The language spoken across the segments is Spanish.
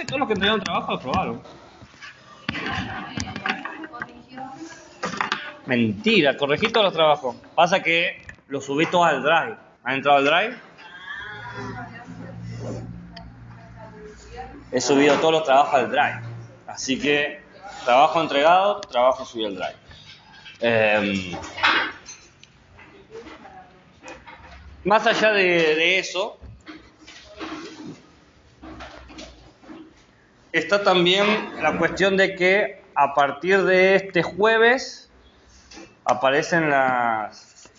que todos los que entregaron trabajo lo aprobaron. Mentira, corregí todos los trabajos. Pasa que los subí todos al Drive. ¿Han entrado al Drive? He subido todos los trabajos al Drive. Así que, trabajo entregado, trabajo subido al Drive. Más allá de eso, está también la cuestión de que a partir de este jueves aparecen las...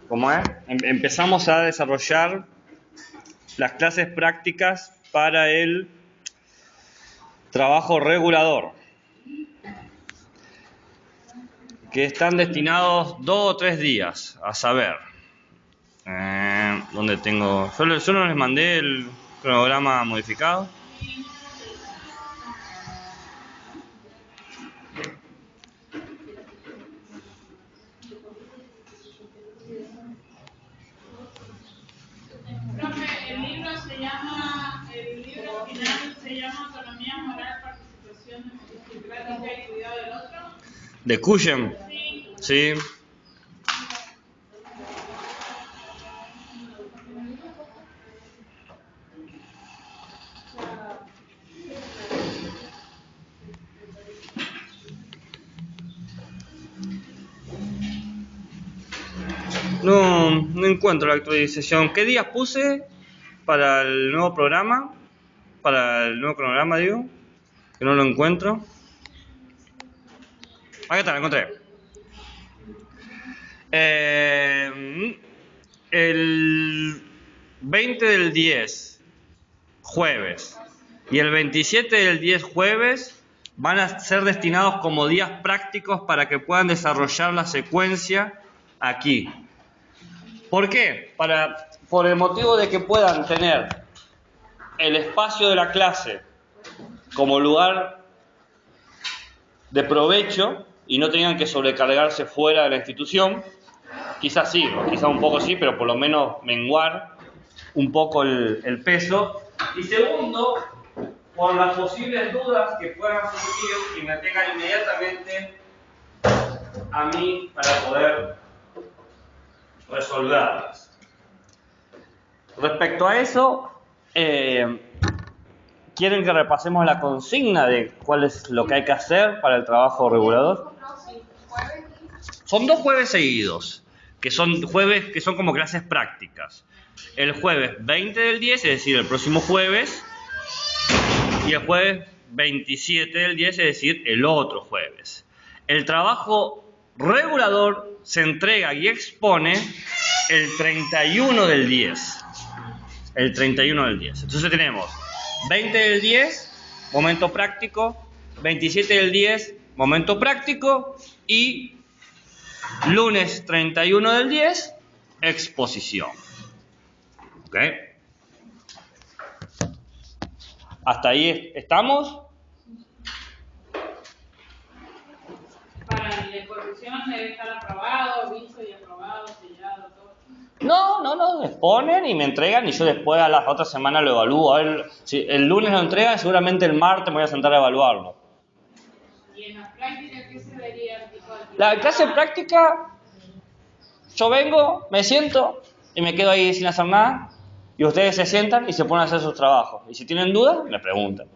¿Cómo es? Empezamos a desarrollar las clases prácticas para el trabajo regulador, que están destinados 2 o 3 días, a saber, ¿dónde tengo? Yo no les mandé el cronograma modificado. El libro final se llama Autonomía Moral, Participación Democrática y Cuidado del Otro. ¿De Cushem? Sí. No encuentro la actualización. ¿Qué días puse para el nuevo programa? Para el nuevo cronograma, digo. Que no lo encuentro. Acá está, lo encontré. El 20 del 10, jueves, y el 27 del 10, jueves, van a ser destinados como días prácticos para que puedan desarrollar la secuencia aquí. ¿Por qué? Por el motivo de que puedan tener el espacio de la clase como lugar de provecho y no tengan que sobrecargarse fuera de la institución. Quizás sí, o quizás un poco sí, pero por lo menos menguar un poco el peso. Y segundo, por las posibles dudas que puedan surgir y me tengan inmediatamente a mí para poder resolverlas. Respecto a eso, ¿quieren que repasemos la consigna de cuál es lo que hay que hacer para el trabajo regulador? Son 2 jueves seguidos, que son como clases prácticas. El jueves 20 del 10, es decir, el próximo jueves, y el jueves 27 del 10, es decir, el otro jueves. El trabajo regulador se entrega y expone el 31 del 10. El 31 del 10. Entonces tenemos 20 del 10, momento práctico, 27 del 10, momento práctico, y lunes 31 del 10, exposición. ¿Ok? ¿Hasta ahí estamos? Para la exposición debe estar aprobado, visto y aprobado, sellado, todo. No, exponen y me entregan y yo después a las otras semanas lo evalúo. A ver, si el lunes lo entregan, seguramente el martes me voy a sentar a evaluarlo. ¿Y en la práctica qué se vería? La clase práctica, yo vengo, me siento y me quedo ahí sin hacer nada, y ustedes se sientan y se ponen a hacer sus trabajos. Y si tienen dudas, me preguntan.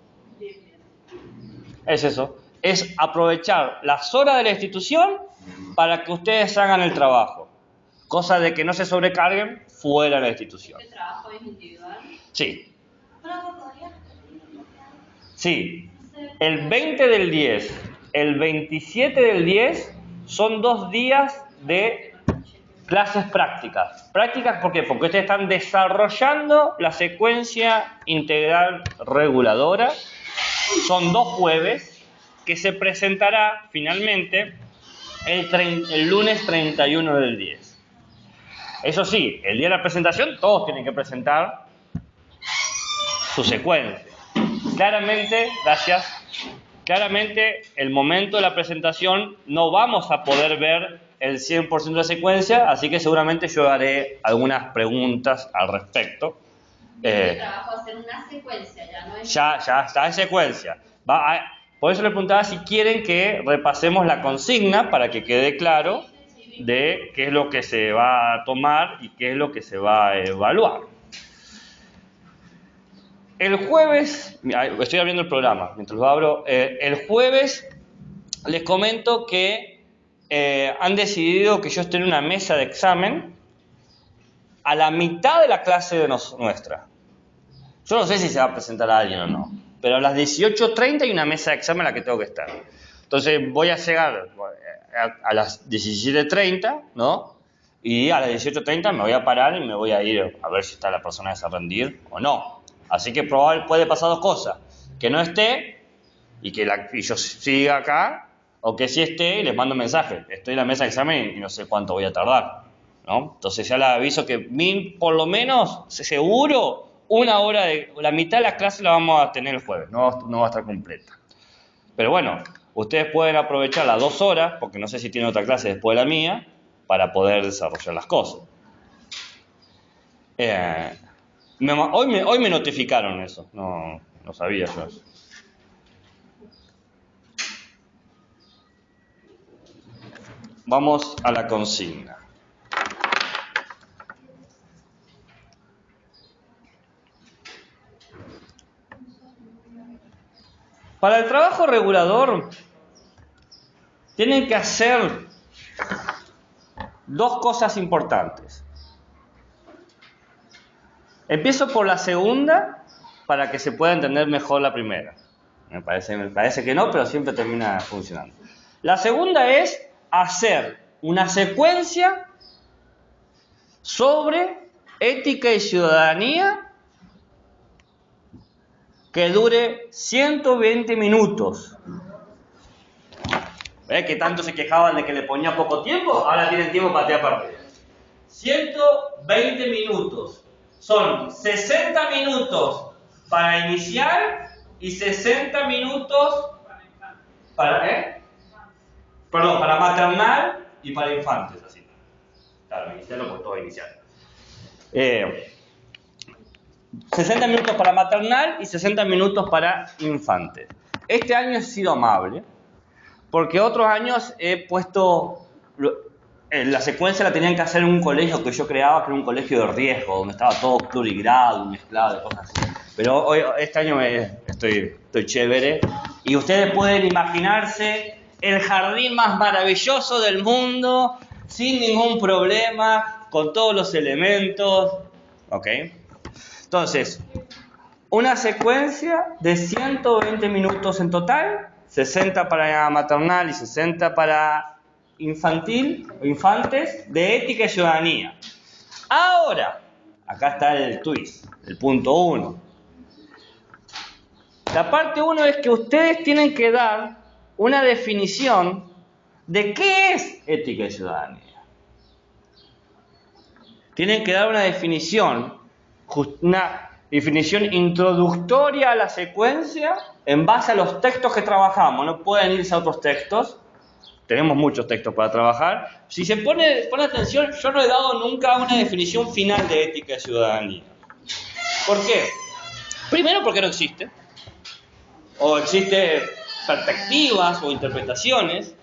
Es eso. Es aprovechar las horas de la institución para que ustedes hagan el trabajo. Cosa de que no se sobrecarguen fuera de la institución. ¿El trabajo es individual? Sí. Sí. El 20 del 10, el 27 del 10 son 2 días de clases prácticas. ¿Prácticas por qué? Porque ustedes están desarrollando la secuencia integral reguladora. Son 2 jueves que se presentará finalmente el lunes 31 del 10. Eso sí, el día de la presentación todos tienen que presentar su secuencia. Claramente, gracias. Claramente, el momento de la presentación no vamos a poder ver el 100% de la secuencia, así que seguramente yo haré algunas preguntas al respecto. El trabajo va a ser una secuencia, ya no es... Ya está en secuencia. Por eso le preguntaba si quieren que repasemos la consigna para que quede claro de qué es lo que se va a tomar y qué es lo que se va a evaluar. El jueves, estoy abriendo el programa, mientras lo abro, el jueves les comento que han decidido que yo esté en una mesa de examen a la mitad de la clase de nuestra. Yo no sé si se va a presentar a alguien o no, pero a las 18:30 hay una mesa de examen en la que tengo que estar. Entonces voy a llegar a las 17:30, ¿no? Y a las 18:30 me voy a parar y me voy a ir a ver si está la persona esa a rendir o no. Así que puede pasar dos cosas: que no esté y que yo siga acá, o que sí esté y les mando un mensaje. Estoy en la mesa de examen y no sé cuánto voy a tardar, ¿no? Entonces ya les aviso que por lo menos, seguro, una hora la mitad de la clase la vamos a tener el jueves, no va a estar completa. Pero bueno, ustedes pueden aprovechar las 2 horas, porque no sé si tienen otra clase después de la mía, para poder desarrollar las cosas. Hoy me notificaron eso, no sabía yo eso. Vamos a la consigna. Para el trabajo regulador tienen que hacer 2 cosas importantes. Empiezo por la segunda para que se pueda entender mejor la primera. Me parece que no, pero siempre termina funcionando. La segunda es hacer una secuencia sobre ética y ciudadanía que dure 120 minutos. ¿Ves que tanto se quejaban de que le ponía poco tiempo? Ahora tienen tiempo para tirar partidas. 120 minutos. Son 60 minutos para iniciar y 60 minutos para maternal y para infantes. Así. Claro, inicial no, porque todo inicial. 60 minutos para maternal y 60 minutos para infantes. Este año he sido amable, porque otros años he puesto... La secuencia la tenían que hacer en un colegio que yo creaba, que era un colegio de riesgo, donde estaba todo plurigrado, mezclado, de cosas así. Pero este año estoy chévere. Y ustedes pueden imaginarse el jardín más maravilloso del mundo, sin ningún problema, con todos los elementos. ¿Ok? Entonces, una secuencia de 120 minutos en total, 60 para maternal y 60 para infantil o infantes, de ética y ciudadanía. Ahora, acá está el twist, el punto 1. La parte 1 es que ustedes tienen que dar una definición de qué es ética y ciudadanía. Tienen que dar una definición introductoria a la secuencia en base a los textos que trabajamos. No pueden irse a otros textos. Tenemos muchos textos para trabajar. Si se pone atención, yo no he dado nunca una definición final de ética y ciudadanía. ¿Por qué? Primero, porque no existe. O existe perspectivas o interpretaciones.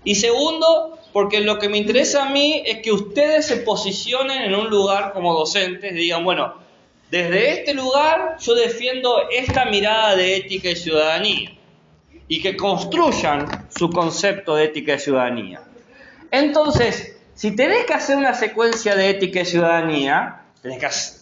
Y segundo, porque lo que me interesa a mí es que ustedes se posicionen en un lugar como docentes y digan, bueno, desde este lugar yo defiendo esta mirada de ética y ciudadanía. Y que construyan su concepto de ética y ciudadanía. Entonces, si tenés que hacer una secuencia de ética y ciudadanía,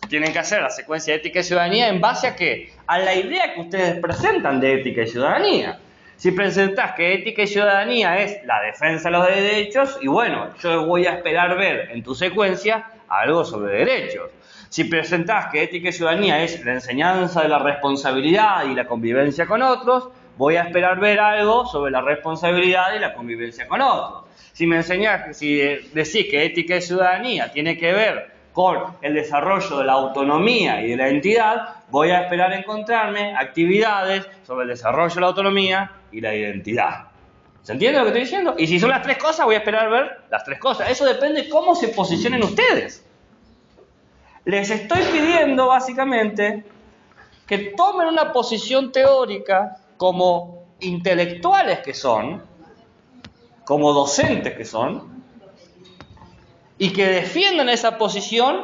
tienen que hacer la secuencia de ética y ciudadanía en base a ¿qué? A la idea que ustedes presentan de ética y ciudadanía. Si presentás que ética y ciudadanía es la defensa de los derechos, y bueno, yo voy a esperar ver en tu secuencia algo sobre derechos. Si presentás que ética y ciudadanía es la enseñanza de la responsabilidad y la convivencia con otros, voy a esperar ver algo sobre la responsabilidad y la convivencia con otros. Si decís que ética y ciudadanía tiene que ver con el desarrollo de la autonomía y de la identidad, voy a esperar encontrarme actividades sobre el desarrollo de la autonomía y la identidad. ¿Se entiende lo que estoy diciendo? Y si son las 3 cosas, voy a esperar ver las 3 cosas. Eso depende de cómo se posicionen ustedes. Les estoy pidiendo básicamente que tomen una posición teórica como intelectuales que son, como docentes que son, y que defiendan esa posición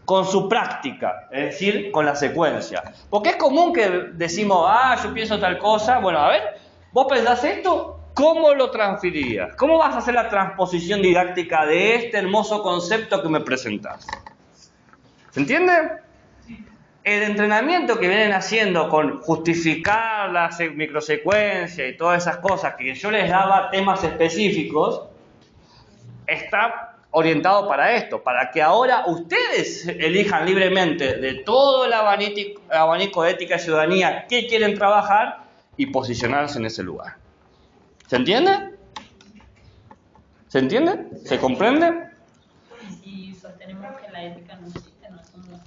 con su práctica, es decir, con la secuencia. Porque es común que decimos, yo pienso tal cosa, bueno, a ver, vos pensás esto, ¿cómo lo transferirías? ¿Cómo vas a hacer la transposición didáctica de este hermoso concepto que me presentás? ¿Se entiende? El entrenamiento que vienen haciendo con justificar la microsecuencia y todas esas cosas que yo les daba temas específicos, está orientado para esto, para que ahora ustedes elijan libremente de todo el abanico de ética y ciudadanía qué quieren trabajar y posicionarse en ese lugar. ¿Se entiende? ¿Se entiende? ¿Se comprende? Y sostenemos que la ética no existe, no somos...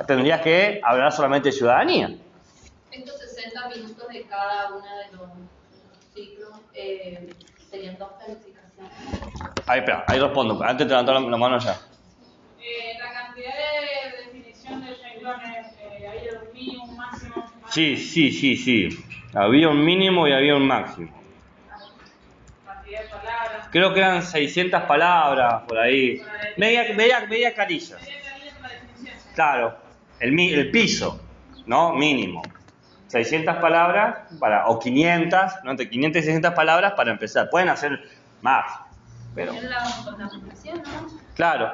Tendrías que hablar solamente de ciudadanía. Estos 60 minutos de cada uno de los ciclos serían 2 calificaciones. Ahí respondo. Antes te levantar la mano ya. La cantidad de definición de renglones, ¿hay un mínimo, un máximo? Sí. Había un mínimo y había un máximo. Cantidad de palabras. Creo que eran 600 palabras por ahí. Media carilla. Claro, el piso, ¿no? Mínimo. 600 palabras o 500, ¿no? Entre 500 y 600 palabras para empezar. Pueden hacer más, pero... Con la puntuación, ¿no? Claro.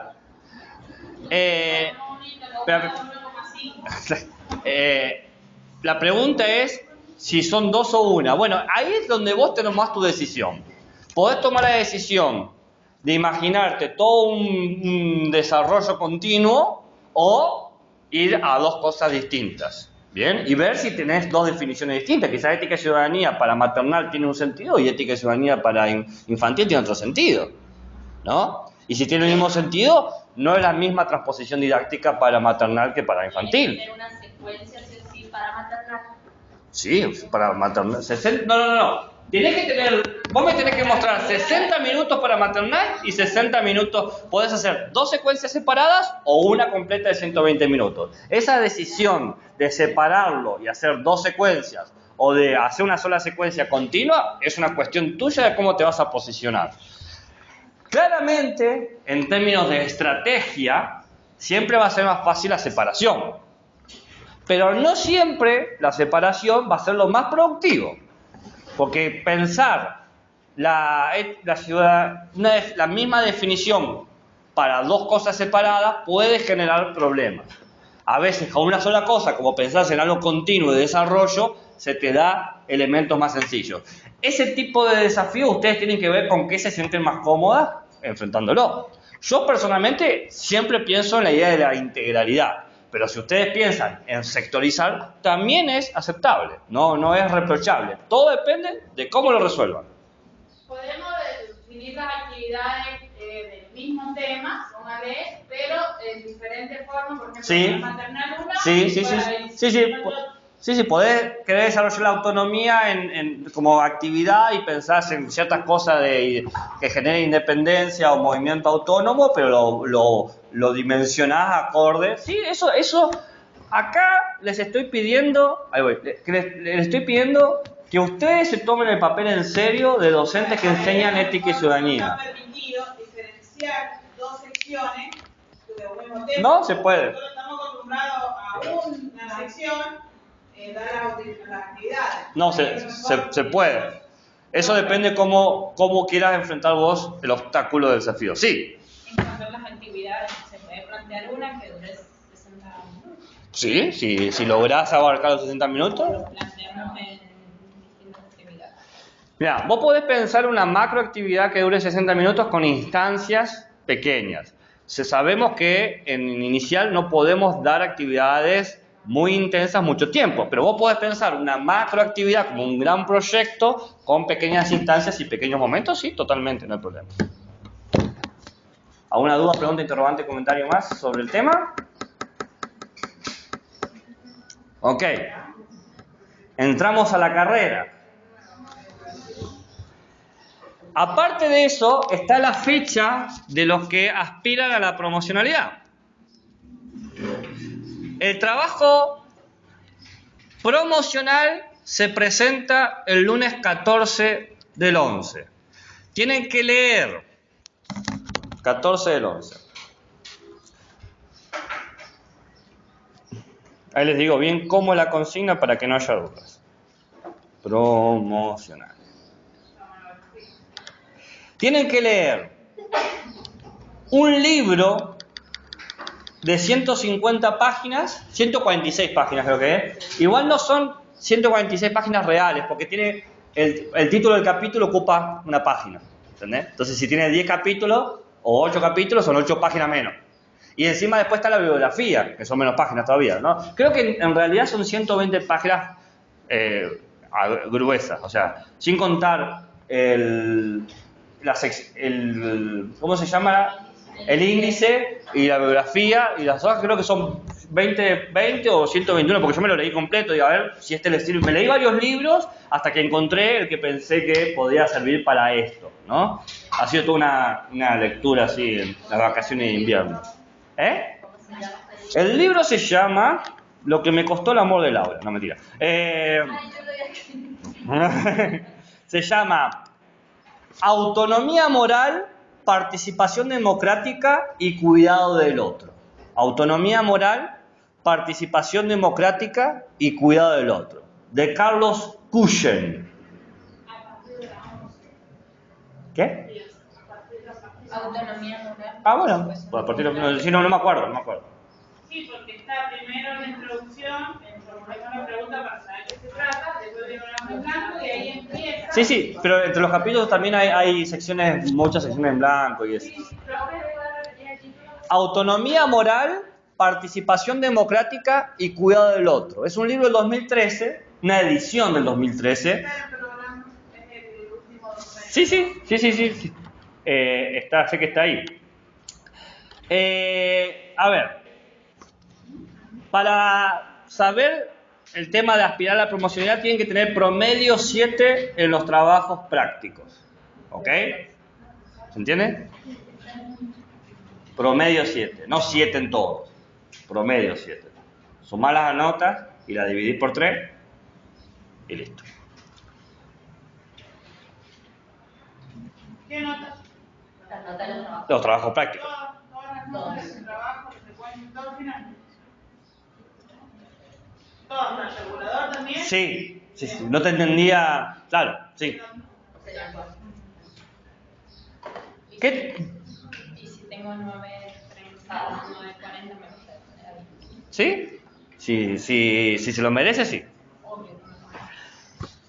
La pregunta es si son 2 o 1. Bueno, ahí es donde vos tomás tu decisión. Podés tomar la decisión de imaginarte todo un desarrollo continuo o ir a 2 cosas distintas. ¿Bien? Y ver si tenés 2 definiciones distintas. Quizás ética y ciudadanía para maternal tiene un sentido y ética y ciudadanía para infantil tiene otro sentido, ¿no? Y si tiene el mismo sentido, no es la misma transposición didáctica para maternal que para infantil. ¿Tiene que tener una secuencia sí para maternal? Sí, para maternal. No. Vos me tenés que mostrar 60 minutos para maternal y 60 minutos. Podés hacer 2 secuencias separadas o una completa de 120 minutos. Esa decisión de separarlo y hacer 2 secuencias o de hacer una sola secuencia continua es una cuestión tuya de cómo te vas a posicionar. Claramente, en términos de estrategia, siempre va a ser más fácil la separación. Pero no siempre la separación va a ser lo más productivo. Porque pensar la misma definición para 2 cosas separadas puede generar problemas. A veces con una sola cosa, como pensás en algo continuo de desarrollo, se te da elementos más sencillos. Ese tipo de desafío ustedes tienen que ver con qué se sienten más cómodas enfrentándolo. Yo personalmente siempre pienso en la idea de la integralidad. Pero si ustedes piensan en sectorizar, también es aceptable, no es reprochable. Todo depende de cómo lo resuelvan. Podemos definir las actividades del mismo tema, póngale, pero en diferentes formas, por ejemplo, Sí. para maternal una, Sí, podés querer desarrollar la autonomía como actividad y pensás en ciertas cosas que generen independencia o movimiento autónomo, pero lo dimensionás acorde. Sí, eso acá les estoy pidiendo, les estoy pidiendo que ustedes se tomen el papel en serio de docentes que enseñan ética y ciudadanía. ¿No está permitido diferenciar 2 secciones de un mismo tema? No, se puede. Nosotros estamos acostumbrados a una sección, dar las actividades. No, se puede. Eso depende cómo quieras enfrentar vos el obstáculo del desafío. Sí. En cuanto a las actividades, se puede plantear una que dure 60 minutos. Sí, si lográs abarcar los 60 minutos. Lo planteamos en distintas actividades. Mira, vos podés pensar una macroactividad que dure 60 minutos con instancias pequeñas. Sabemos que en inicial no podemos dar actividades muy intensas mucho tiempo, pero vos podés pensar una macroactividad como un gran proyecto con pequeñas instancias y pequeños momentos, sí, totalmente, no hay problema. ¿Alguna duda, pregunta, interrogante, comentario más sobre el tema? Ok. Entramos a la carrera. Aparte de eso, está la fecha de los que aspiran a la promocionalidad. El trabajo promocional se presenta el lunes 14 del 11. Tienen que leer 14 del 11. Ahí les digo bien cómo es la consigna para que no haya dudas. Promocional. Tienen que leer un libro de 150 páginas, 146 páginas creo que es. Igual no son 146 páginas reales, porque tiene el título del capítulo ocupa una página, ¿entendés? Entonces si tiene 10 capítulos o 8 capítulos son 8 páginas menos. Y encima después está la bibliografía, que son menos páginas todavía, ¿no? Creo que en realidad son 120 páginas gruesas, o sea, sin contar ¿cómo se llama? El índice y la bibliografía y las hojas, creo que son 20 o 121, porque yo me lo leí completo y a ver si este le sirve. Me leí varios libros hasta que encontré el que pensé que podía servir para esto, ¿no? Ha sido toda una lectura así en las vacaciones de invierno. El libro se llama Lo que me costó el amor de Laura. No, mentira. Se llama Autonomía moral, participación democrática y cuidado del otro. Autonomía moral, participación democrática y cuidado del otro. De Carlos Cushing. ¿Qué? Autonomía moral. Ah, bueno. A partir de, si no me acuerdo. Sí, porque está primero la introducción, formulamos una pregunta para saber qué se trata, después viene una en blanco y ahí empieza. Sí, pero entre los capítulos también hay secciones, muchas secciones en blanco y eso. Autonomía moral, participación democrática y cuidado del otro. Es un libro del 2013, una edición del 2013. Sí. Sé que está ahí. A ver, para saber el tema de aspirar a la promocionalidad tienen que tener promedio 7 en los trabajos prácticos. ¿Ok? ¿Se entiende? Promedio 7, no 7 en todos. Promedio 7. Sumar las notas y las dividís por 3 y listo. ¿Qué notas? Las notas de los trabajos. Los trabajos prácticos. Todas las notas del trabajo que se pueden todo final. Todo, el regulador también. Sí. No te entendía. Claro, sí. ¿Qué? Y si tengo 9.30, 9.40 me gusta. ¿Sí? Si se lo merece, sí. Obvio.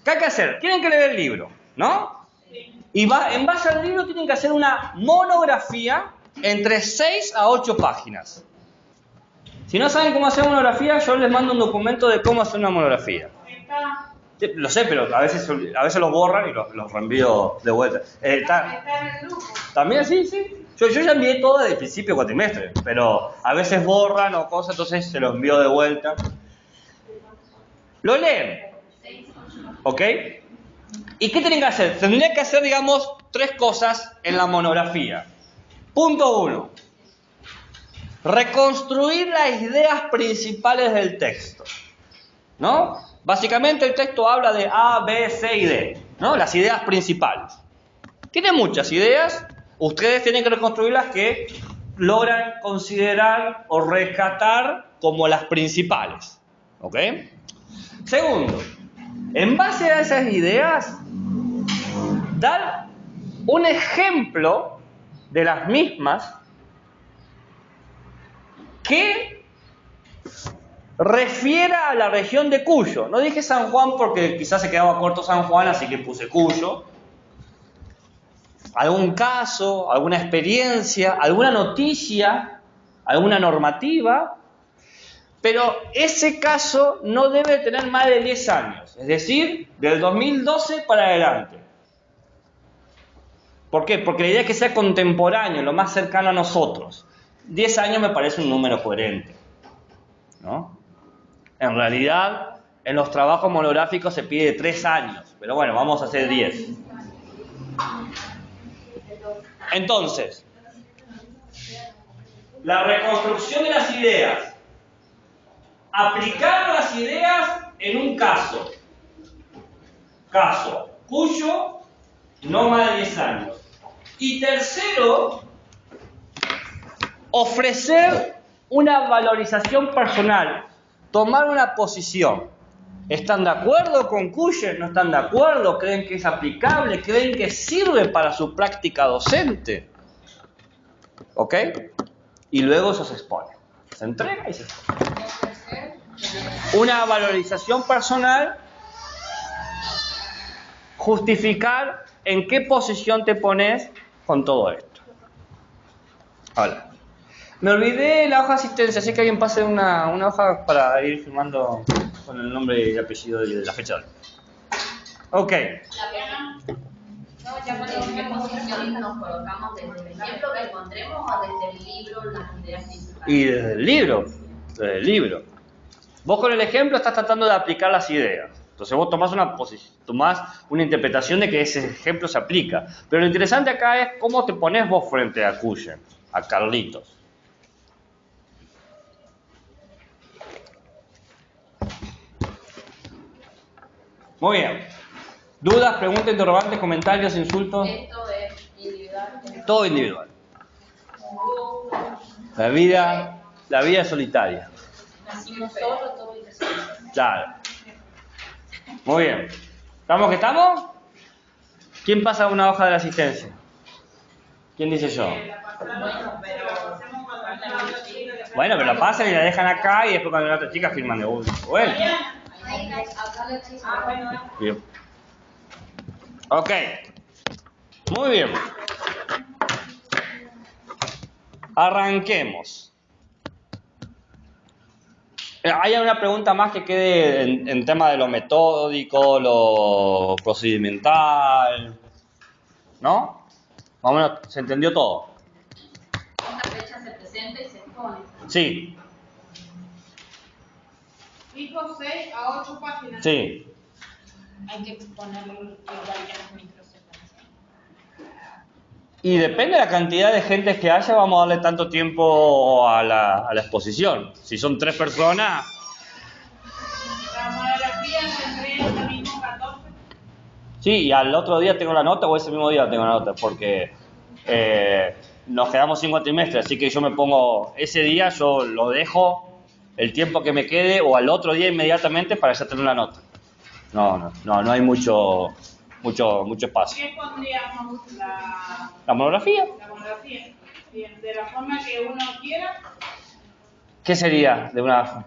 ¿Qué hay que hacer? Tienen que leer el libro, ¿no? Sí. Y en base al libro tienen que hacer una monografía entre 6 a 8 páginas. Si no saben cómo hacer monografía, yo les mando un documento de cómo hacer una monografía. Está Lo sé, pero a veces los borran y los reenvío de vuelta. en el grupo. También sí. Yo ya envié todo desde el principio de cuatrimestre, pero a veces borran o cosas, entonces se lo envío de vuelta. Lo leen. ¿Ok? ¿Y qué tienen que hacer? Tendrían que hacer, digamos, 3 cosas en la monografía. Punto 1. Reconstruir las ideas principales del texto. ¿No? Básicamente el texto habla de A, B, C y D, ¿no? Las ideas principales. Tiene muchas ideas, ustedes tienen que reconstruir las que logran considerar o rescatar como las principales. ¿Ok? Segundo, en base a esas ideas, dar un ejemplo de las mismas que refiera a la región de Cuyo. No dije San Juan porque quizás se quedaba corto San Juan, así que puse Cuyo. Algún caso, alguna experiencia, alguna noticia, alguna normativa, pero ese caso no debe tener más de 10 años, es decir, del 2012 para adelante. ¿Por qué? Porque la idea es que sea contemporáneo, lo más cercano a nosotros. 10 años me parece un número coherente, ¿no? En realidad, en los trabajos monográficos se pide 3 años, pero bueno, vamos a hacer 10. Entonces, la reconstrucción de las ideas. Aplicar las ideas en un caso. Caso cuyo no más de 10 años. Y tercero, ofrecer una valorización personal. Tomar una posición. ¿Están de acuerdo con Cuyo? ¿No están de acuerdo? ¿Creen que es aplicable? ¿Creen que sirve para su práctica docente? ¿Ok? Y luego eso se expone. Se entrega y se expone. Una valorización personal. Justificar en qué posición te pones con todo esto. Hola. Me olvidé la hoja de asistencia, así que alguien pase una hoja para ir firmando con el nombre y el apellido de la fecha. Ok. No, ya ¿en qué posición nos colocamos desde el ejemplo que encontremos o desde el libro, las ideas principales? Y desde el libro. Desde el libro. Vos con el ejemplo estás tratando de aplicar las ideas. Entonces vos tomás una interpretación de que ese ejemplo se aplica. Pero lo interesante acá es cómo te pones vos frente a Cuyen, a Carlitos. Muy bien. ¿Dudas, preguntas, interrogantes, comentarios, insultos? Esto es individual. Todo individual. La vida es solitaria. Nacimos solos, todo y solos. Claro. Muy bien. ¿Estamos que estamos? ¿Quién pasa una hoja de la asistencia? ¿Quién dice yo? Bueno, pero la pasan y la dejan acá y después cuando la otra chica firman de uno. Bueno. Bien. Ok. Muy bien. Arranquemos. ¿Hay alguna pregunta más que quede en tema de lo metódico, lo procedimental? ¿No? Más o menos, ¿se entendió todo? Esta fecha se presenta y se expone. Sí. Dijo 6 a 8 páginas. Sí. Hay que ponerle varias microsecuencias. Y depende de la cantidad de gente que haya, vamos a darle tanto tiempo a la exposición. Si son 3 personas... La monografía se entrega el mismo 14. Sí, y al otro día tengo la nota o ese mismo día tengo la nota, porque nos quedamos sin cuatrimestre, así que yo me pongo, ese día yo lo dejo el tiempo que me quede o al otro día inmediatamente para ya tener la nota. No hay mucho espacio. ¿Qué pondríamos ¿La monografía? la monografía? Bien, de la forma que uno quiera. ¿Qué sería? ¿De una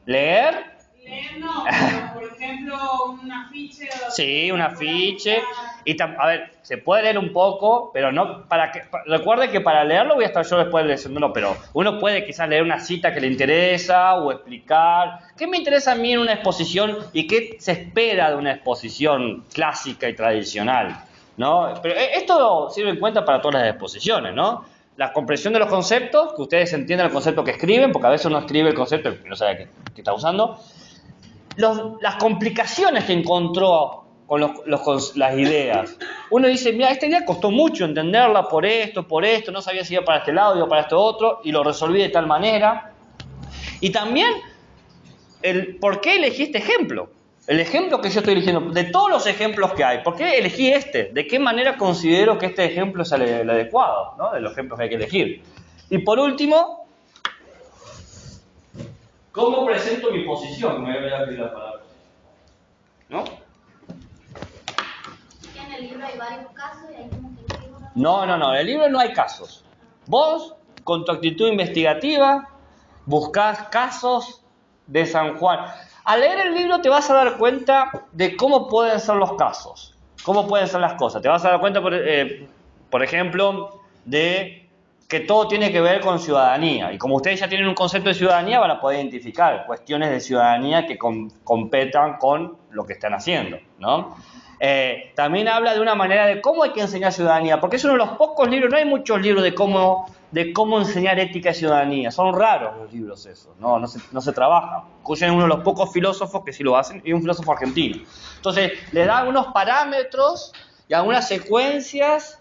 leer? Leer no, pero por ejemplo un afiche. Sí, un afiche. Y a ver, se puede leer un poco, pero no para que. Recuerde que para leerlo voy a estar yo después leyéndolo, pero uno puede quizás leer una cita que le interesa o explicar. ¿Qué me interesa a mí en una exposición y qué se espera de una exposición clásica y tradicional? ¿No? Pero esto sirve en cuenta para todas las exposiciones, ¿no? La comprensión de los conceptos, que ustedes entiendan el concepto que escriben, porque a veces uno escribe el concepto y no sabe qué está usando. Las complicaciones que encontró con las ideas. Uno dice, mira, esta idea costó mucho entenderla por esto, no sabía si iba para este lado, iba para este otro, y lo resolví de tal manera. Y también, ¿por qué elegí este ejemplo? El ejemplo que yo estoy eligiendo, de todos los ejemplos que hay, ¿por qué elegí este? ¿De qué manera considero que este ejemplo es el adecuado, ¿no? De los ejemplos que hay que elegir. Y por último, ¿cómo presento mi posición? Me voy a pedir la palabra. ¿No? En el libro hay varios casos y hay como que escribo. No, en el libro no hay casos. Vos, con tu actitud investigativa, buscás casos de San Juan. Al leer el libro te vas a dar cuenta de cómo pueden ser los casos, cómo pueden ser las cosas. Te vas a dar cuenta, por ejemplo, de que todo tiene que ver con ciudadanía. Y como ustedes ya tienen un concepto de ciudadanía, van a poder identificar cuestiones de ciudadanía que competan con lo que están haciendo, ¿no? También habla de una manera de cómo hay que enseñar ciudadanía, porque es uno de los pocos libros, no hay muchos libros de cómo enseñar ética y ciudadanía. Son raros los libros esos, no se trabajan. Cuyen es uno de los pocos filósofos que sí lo hacen, y un filósofo argentino. Entonces, le da algunos parámetros y algunas secuencias,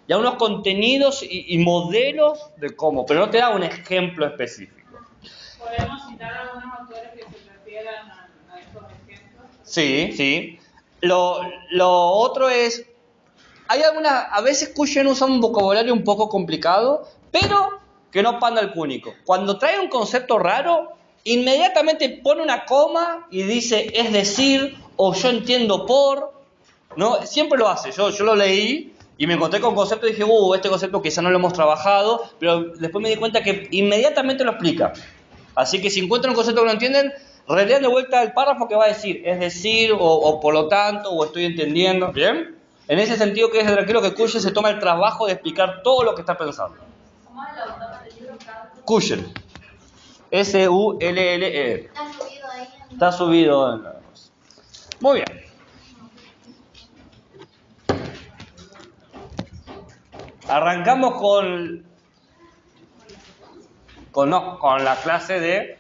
y y a unos contenidos y modelos de cómo, pero no te da un ejemplo específico. ¿Podemos citar algunos autores que se refieran a estos ejemplos? Sí, sí. Lo otro es, hay a veces Cushen usa un vocabulario un poco complicado, pero que no panda el cúnico. Cuando trae un concepto raro, inmediatamente pone una coma y dice, es decir, o yo entiendo por, ¿no? Siempre lo hace. Yo lo leí y me encontré con un concepto y dije, este concepto quizá no lo hemos trabajado, pero después me di cuenta que inmediatamente lo explica. Así que si encuentran un concepto que no entienden, relean de vuelta el párrafo que va a decir, es decir, o por lo tanto, o estoy entendiendo, ¿bien? En ese sentido que es tranquilo que Cushen se toma el trabajo de explicar todo lo que está pensando. ¿Cómo es el autor del libro, Carlos? Cushen. S-U-L-L-E. Está subido ahí. Está subido en la... Muy bien. Arrancamos con la clase de...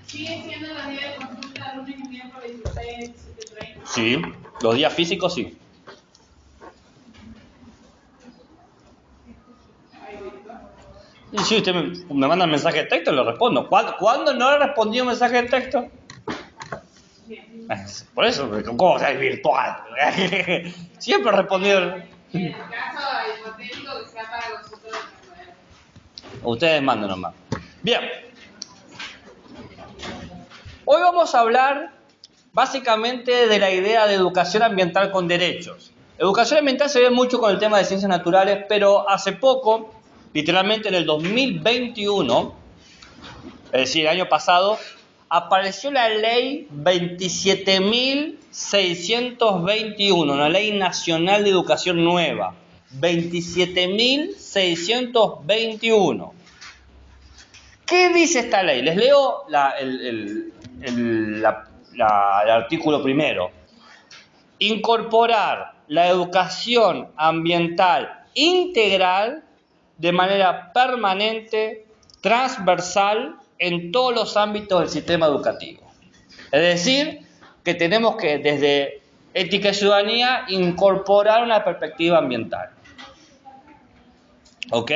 ¿Sigue siendo la día de consulta lunes y miércoles 16, 17:30? Sí, los días físicos sí. Y si usted me manda un mensaje de texto, le respondo. ¿Cuándo no le respondí un mensaje de texto? Por eso, ¿cómo es virtual? Siempre he respondido. En el caso hipotético que sea para consulta de enfermedad. Ustedes manden nomás. Bien. Hoy vamos a hablar básicamente de la idea de educación ambiental con derechos. Educación ambiental se ve mucho con el tema de ciencias naturales, pero hace poco, literalmente en el 2021, es decir, el año pasado, apareció la ley 27.621, una ley nacional de educación nueva. 27.621. ¿Qué dice esta ley? Les leo el artículo primero. Incorporar la educación ambiental integral de manera permanente, transversal, en todos los ámbitos del sistema educativo. Es decir, que tenemos que, desde ética y ciudadanía, incorporar una perspectiva ambiental. ¿Ok?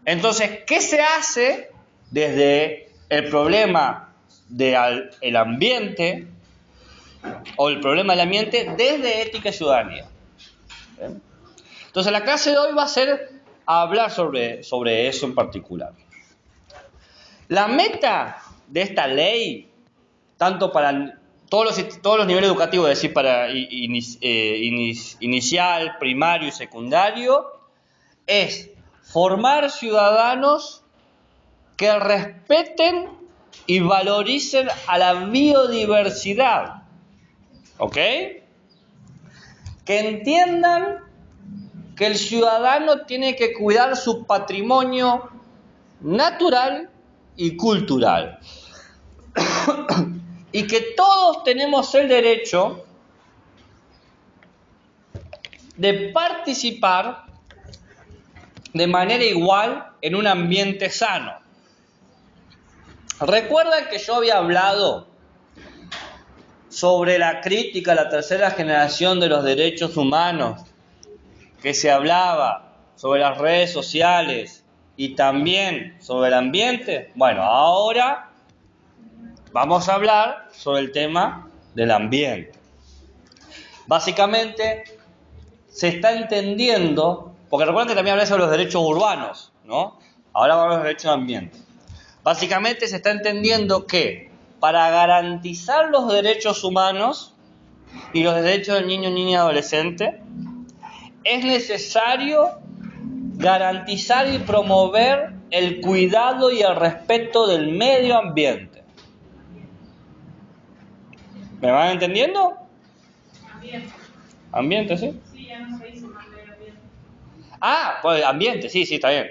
Entonces, ¿qué se hace desde el problema del ambiente o el problema del ambiente desde ética y ciudadanía? ¿Bien? Entonces, la clase de hoy va a ser hablar sobre eso en particular. La meta de esta ley, tanto para todos los niveles educativos, es decir, para inicial, primario y secundario, es formar ciudadanos que respeten y valoricen a la biodiversidad. ¿Ok? Que entiendan que el ciudadano tiene que cuidar su patrimonio natural y cultural. Y que todos tenemos el derecho de participar de manera igual en un ambiente sano. ¿Recuerdan que yo había hablado sobre la crítica a la tercera generación de los derechos humanos? Que se hablaba sobre las redes sociales y también sobre el ambiente. Bueno, ahora vamos a hablar sobre el tema del ambiente. Básicamente se está entendiendo, porque recuerden que también hablé sobre los derechos urbanos, ¿no? Ahora vamos a los derechos de ambiente. Básicamente se está entendiendo que para garantizar los derechos humanos y los derechos del niño, niña y adolescente, es necesario garantizar y promover el cuidado y el respeto del medio ambiente. ¿Me van entendiendo? Ambiente. Ambiente, ¿sí? Sí, ya no se dice más de ambiente. Ah, pues ambiente, sí, está bien.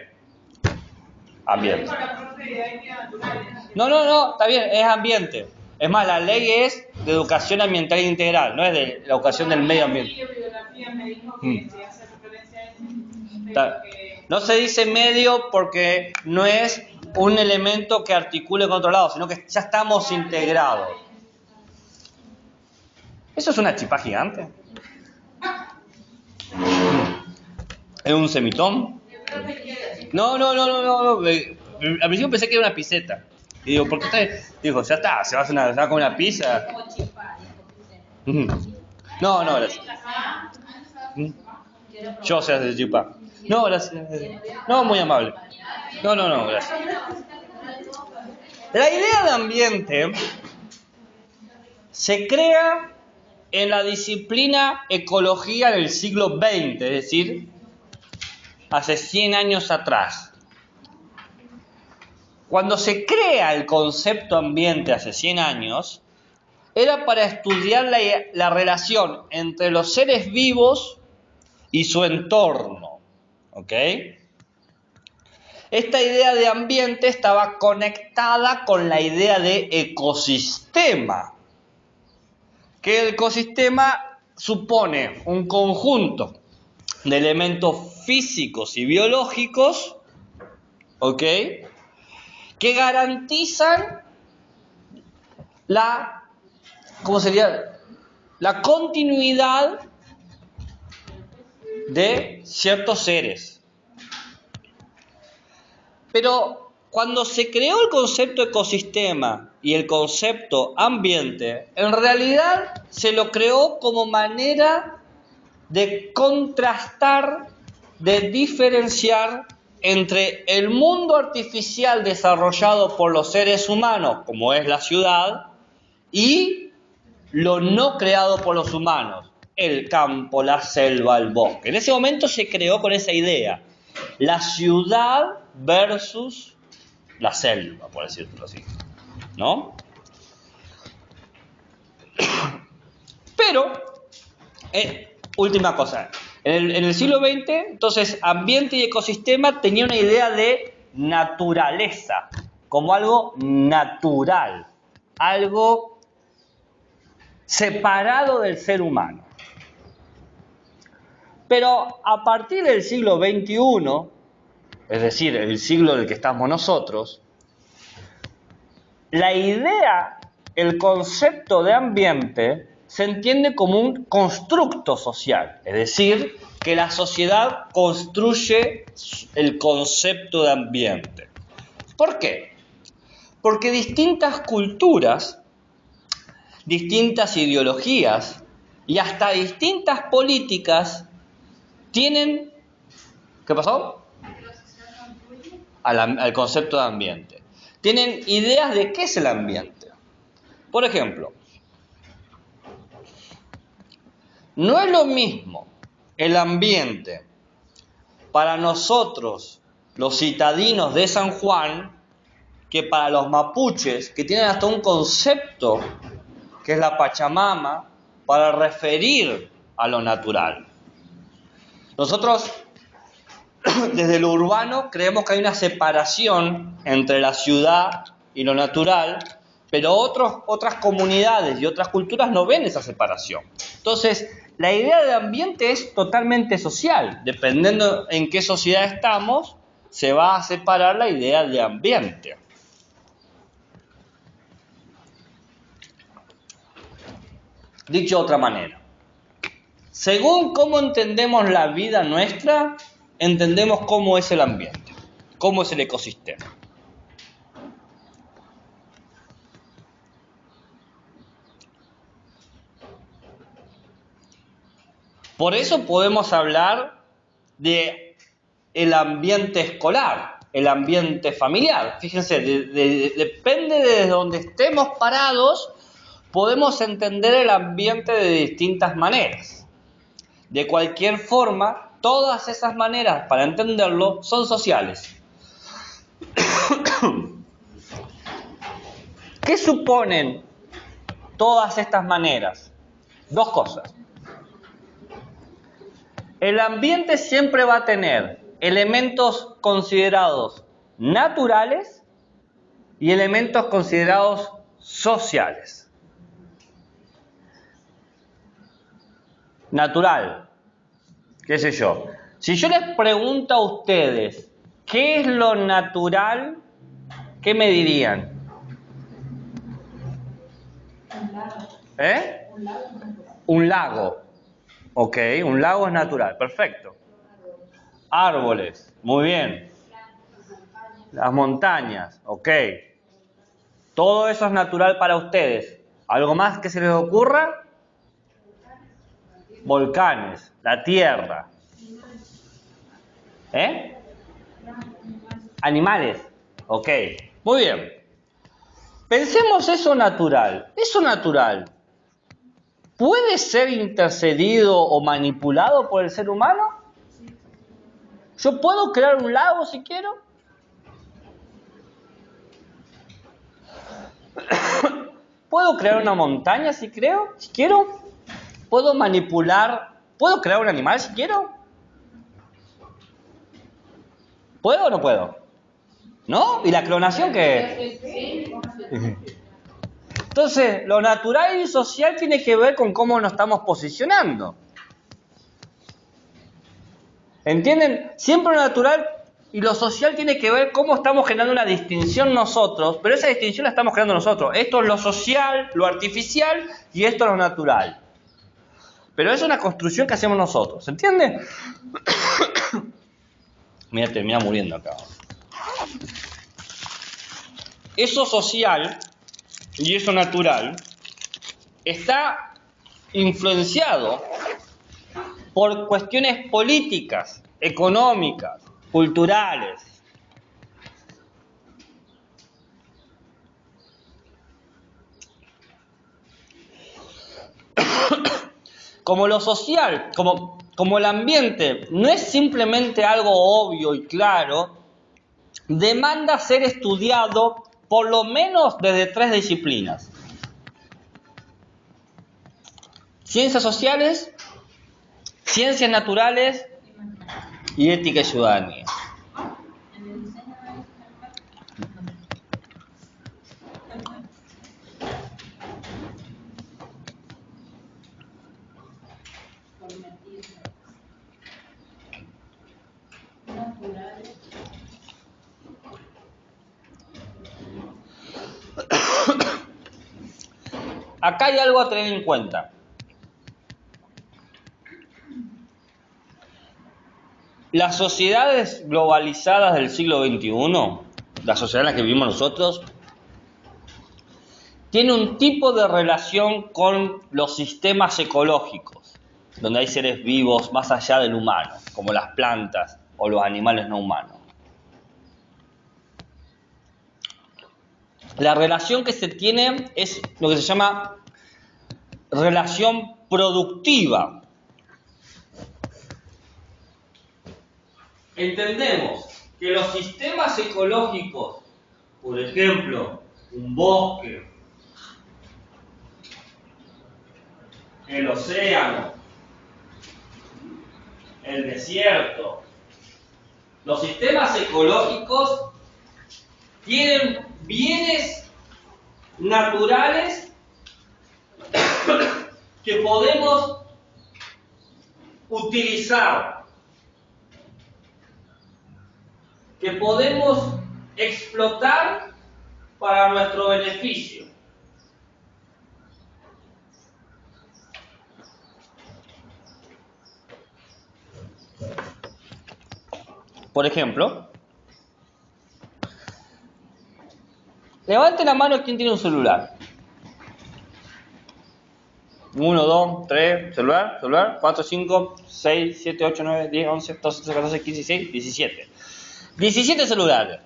Ambiente. Para la parte de ética natural. No, está bien, es ambiente. Es más, la ley es de educación ambiental integral, no es de la educación del medio ambiente. Bibliografía me dijo que se hace referencia a eso. No se dice medio porque no es un elemento que articule con otro lado, sino que ya estamos integrados. ¿Eso es una chipá gigante? ¿Es un semitón? No. Al principio pensé que era una piseta. Y digo, ¿por qué está? Digo, ya está, se va a comer una pizza. No, gracias. Yo sé hacer chipá. No, gracias. No, muy amable. No, gracias. La idea de ambiente se crea en la disciplina ecología en el siglo XX, es decir, hace 100 años atrás. Cuando se crea el concepto ambiente hace 100 años, era para estudiar la relación entre los seres vivos y su entorno. ¿Ok? Esta idea de ambiente estaba conectada con la idea de ecosistema, que el ecosistema supone un conjunto de elementos físicos y biológicos, ¿ok?, que garantizan la continuidad de ciertos seres. Pero cuando se creó el concepto ecosistema y el concepto ambiente, en realidad se lo creó como manera de contrastar, de diferenciar entre el mundo artificial desarrollado por los seres humanos, como es la ciudad, y lo no creado por los humanos, el campo, la selva, el bosque. En ese momento se creó con esa idea, la ciudad versus la selva, por decirlo así, ¿no? Pero, última cosa, en el siglo XX, entonces, ambiente y ecosistema tenía una idea de naturaleza, como algo natural, algo separado del ser humano. Pero a partir del siglo XXI, es decir, el siglo del que estamos nosotros, la idea, el concepto de ambiente se entiende como un constructo social, es decir, que la sociedad construye el concepto de ambiente. ¿Por qué? Porque distintas culturas, distintas ideologías y hasta distintas políticas tienen, ¿qué pasó? Al concepto de ambiente. Tienen ideas de qué es el ambiente. Por ejemplo, no es lo mismo el ambiente para nosotros, los citadinos de San Juan, que para los mapuches, que tienen hasta un concepto, que es la Pachamama, para referir a lo natural. Nosotros, desde lo urbano, creemos que hay una separación entre la ciudad y lo natural, pero otras comunidades y otras culturas no ven esa separación. Entonces, la idea de ambiente es totalmente social. Dependiendo en qué sociedad estamos, se va a separar la idea de ambiente. Dicho de otra manera, según cómo entendemos la vida nuestra, entendemos cómo es el ambiente, cómo es el ecosistema. Por eso podemos hablar de el ambiente escolar, el ambiente familiar. Fíjense, depende de donde estemos parados, podemos entender el ambiente de distintas maneras. De cualquier forma, todas esas maneras para entenderlo son sociales. ¿Qué suponen todas estas maneras? Dos cosas. El ambiente siempre va a tener elementos considerados naturales y elementos considerados sociales. Natural, qué sé yo. Si yo les pregunto a ustedes, ¿qué es lo natural? ¿Qué me dirían? Un lago. Ok, un lago es natural, perfecto. Árboles, muy bien. Las montañas, ok. Todo eso es natural para ustedes. ¿Algo más que se les ocurra? Volcanes, la tierra. ¿Eh? Animales, ok. Muy bien. Pensemos eso natural. Eso natural, ¿puede ser intercedido o manipulado por el ser humano? ¿Yo puedo crear un lago si quiero? ¿Puedo crear una montaña si quiero? ¿Puedo manipular? ¿Puedo crear un animal si quiero? ¿Puedo o no puedo? ¿No? ¿Y la clonación qué es? Entonces, lo natural y social tiene que ver con cómo nos estamos posicionando. ¿Entienden? Siempre lo natural y lo social tiene que ver cómo estamos generando una distinción nosotros, pero esa distinción la estamos creando nosotros. Esto es lo social, lo artificial y esto es lo natural. Pero es una construcción que hacemos nosotros, ¿se entiende? Mira, termina muriendo acá. Eso social y eso natural está influenciado por cuestiones políticas, económicas, culturales. Como lo social, como el ambiente no es simplemente algo obvio y claro, demanda ser estudiado por lo menos desde 3 disciplinas. Ciencias sociales, ciencias naturales y ética y ciudadanía. Acá hay algo a tener en cuenta. Las sociedades globalizadas del siglo XXI, la sociedad en la que vivimos nosotros, tiene un tipo de relación con los sistemas ecológicos, donde hay seres vivos más allá del humano, como las plantas o los animales no humanos. La relación que se tiene es lo que se llama relación productiva. Entendemos que los sistemas ecológicos, por ejemplo, un bosque, el océano, el desierto, los sistemas ecológicos tienen bienes naturales que podemos utilizar, que podemos explotar para nuestro beneficio. Por ejemplo, levante la mano quien tiene un celular. 1, 2, 3, celular, 4, 5, 6, 7, 8, 9, 10, 11, 12, 13, 14, 15, 16, 17. 17 celulares.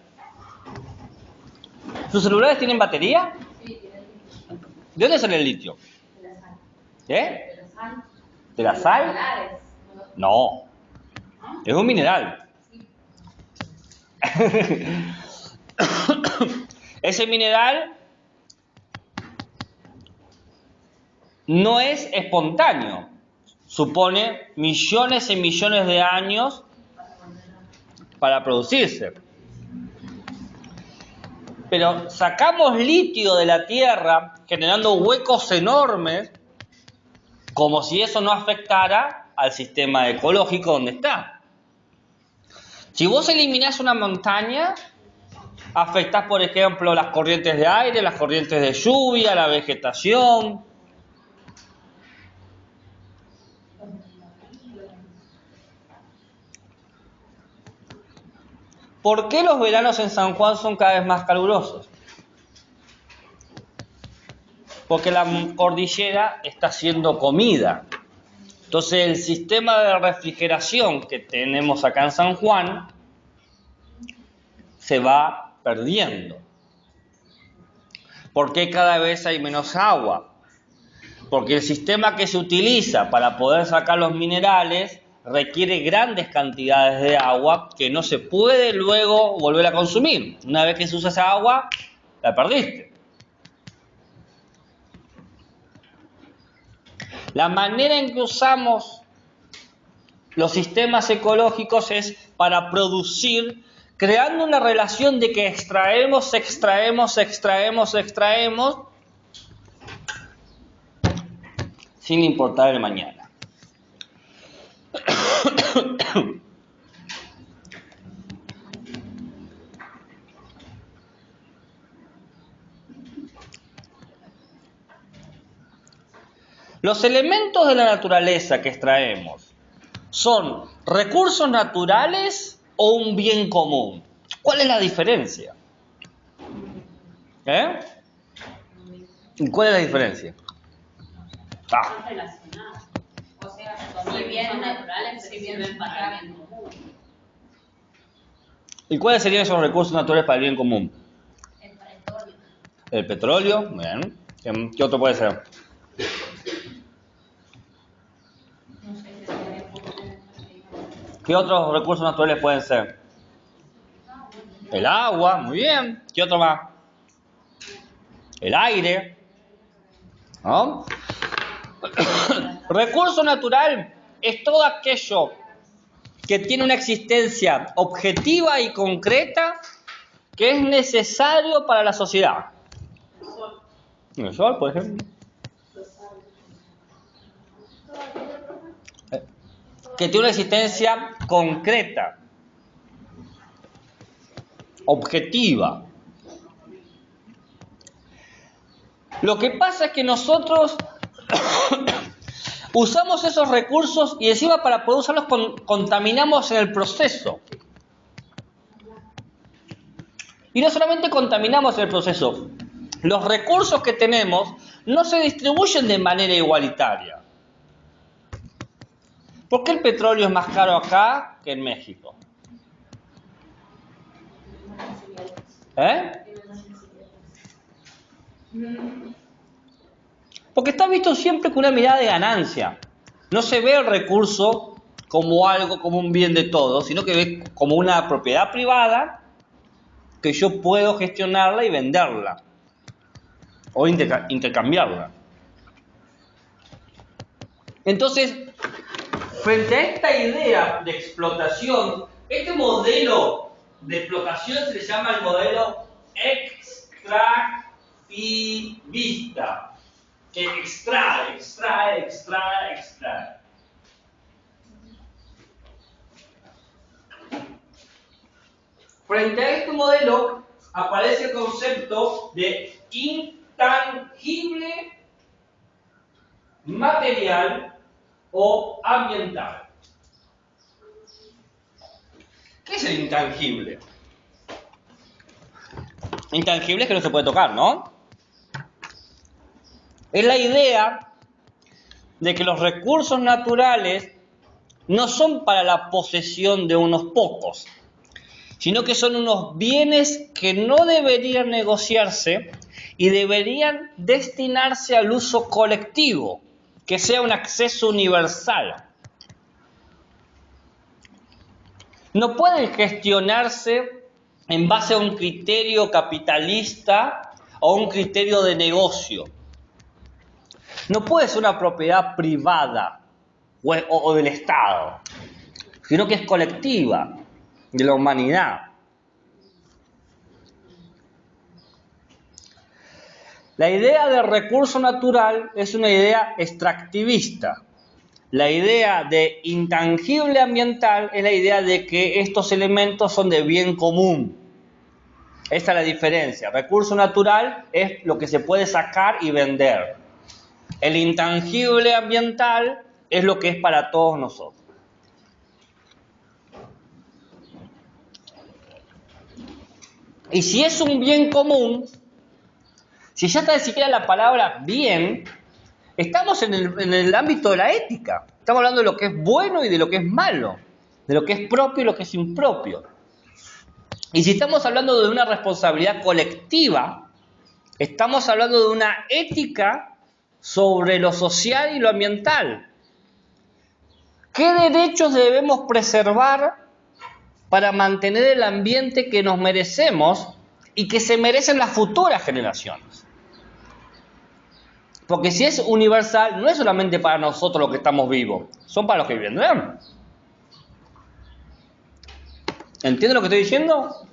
¿Sus celulares tienen batería? Sí, tiene litio. ¿De dónde sale el litio? De la sal. ¿Eh? De la sal. ¿De la sal? Solares. No. Es un mineral. Ese mineral no es espontáneo. Supone millones y millones de años para producirse. Pero sacamos litio de la tierra generando huecos enormes como si eso no afectara al sistema ecológico donde está. Si vos eliminás una montaña, afectás, por ejemplo, las corrientes de aire, las corrientes de lluvia, la vegetación. ¿Por qué los veranos en San Juan son cada vez más calurosos? Porque la cordillera está siendo comida. Entonces el sistema de refrigeración que tenemos acá en San Juan se va perdiendo. ¿Por qué cada vez hay menos agua? Porque el sistema que se utiliza para poder sacar los minerales requiere grandes cantidades de agua que no se puede luego volver a consumir. Una vez que se usa esa agua, la perdiste. La manera en que usamos los sistemas ecológicos es para producir, creando una relación de que extraemos, sin importar el mañana. Los elementos de la naturaleza que extraemos son recursos naturales o un bien común. ¿Cuál es la diferencia? ¿Y cuál es la diferencia? Están relacionados. O sea, son recursos naturales, pero sirven para el bien común. ¿Y cuáles serían esos recursos naturales para el bien común? El petróleo. El petróleo, bien. ¿Qué otro puede ser? No sé si sería común. ¿Qué otros recursos naturales pueden ser? El agua, muy bien. ¿Qué otro más? El aire. ¿No? Recurso natural es todo aquello que tiene una existencia objetiva y concreta que es necesario para la sociedad. El sol, por ejemplo. Que tiene una existencia concreta, objetiva. Lo que pasa es que nosotros usamos esos recursos y encima para poder usarlos contaminamos en el proceso. Y no solamente contaminamos en el proceso, los recursos que tenemos no se distribuyen de manera igualitaria. ¿Por qué el petróleo es más caro acá que en México? Porque está visto siempre con una mirada de ganancia. No se ve el recurso como algo, como un bien de todos, sino que ve como una propiedad privada que yo puedo gestionarla y venderla o intercambiarla. Entonces, frente a esta idea de explotación, este modelo de explotación se le llama el modelo extractivista, que extrae. Frente a este modelo aparece el concepto de intangible material o ambiental. ¿Qué es el intangible? Intangible es que no se puede tocar, ¿no? Es la idea de que los recursos naturales no son para la posesión de unos pocos, sino que son unos bienes que no deberían negociarse y deberían destinarse al uso colectivo, que sea un acceso universal. No pueden gestionarse en base a un criterio capitalista o un criterio de negocio. No puede ser una propiedad privada o del Estado, sino que es colectiva, de la humanidad. La idea del recurso natural es una idea extractivista. La idea de intangible ambiental es la idea de que estos elementos son de bien común. Esta es la diferencia. Recurso natural es lo que se puede sacar y vender. El intangible ambiental es lo que es para todos nosotros. Y si es un bien común, si ya está ni siquiera la palabra bien, estamos en el ámbito de la ética. Estamos hablando de lo que es bueno y de lo que es malo, de lo que es propio y lo que es impropio. Y si estamos hablando de una responsabilidad colectiva, estamos hablando de una ética sobre lo social y lo ambiental. ¿Qué derechos debemos preservar para mantener el ambiente que nos merecemos y que se merecen las futuras generaciones? Porque si es universal, no es solamente para nosotros los que estamos vivos, son para los que vendrán. ¿Entienden lo que estoy diciendo?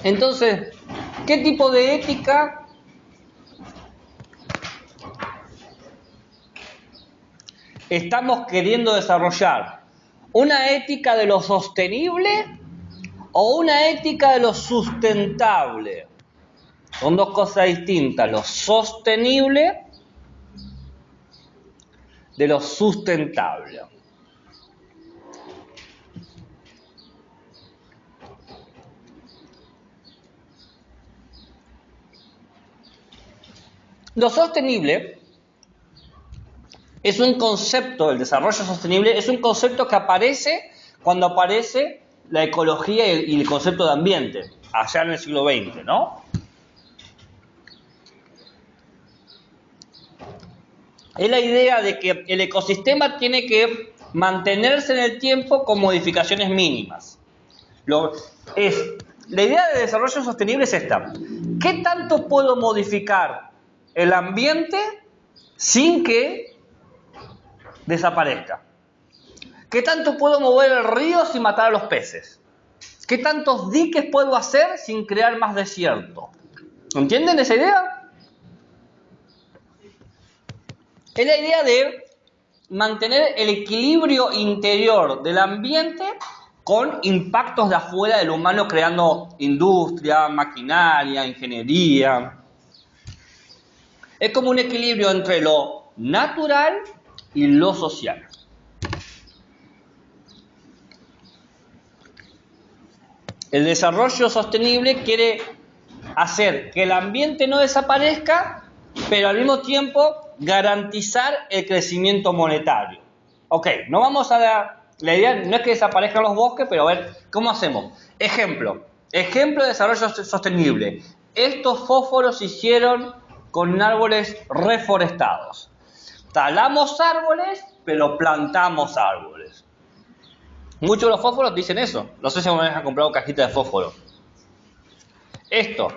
Entonces, ¿qué tipo de ética estamos queriendo desarrollar? ¿Una ética de lo sostenible o una ética de lo sustentable? Son dos cosas distintas, lo sostenible de lo sustentable. Lo sostenible es un concepto, el desarrollo sostenible es un concepto que aparece cuando aparece la ecología y el concepto de ambiente, allá en el siglo XX, ¿no? Es la idea de que el ecosistema tiene que mantenerse en el tiempo con modificaciones mínimas. La idea de desarrollo sostenible es esta. ¿Qué tanto puedo modificar el ambiente sin que desaparezca? ¿Qué tanto puedo mover el río sin matar a los peces? ¿Qué tantos diques puedo hacer sin crear más desierto? ¿Entienden esa idea? Es la idea de mantener el equilibrio interior del ambiente con impactos de afuera del humano creando industria, maquinaria, ingeniería. Es como un equilibrio entre lo natural y lo social. El desarrollo sostenible quiere hacer que el ambiente no desaparezca, pero al mismo tiempo garantizar el crecimiento monetario. Ok, no vamos a la idea no es que desaparezcan los bosques, pero a ver, ¿cómo hacemos? Ejemplo de desarrollo sostenible. Estos fósforos se hicieron con árboles reforestados. Talamos árboles, pero plantamos árboles. Muchos de los fósforos dicen eso. No sé si alguna vez han comprado cajitas de fósforo. Esto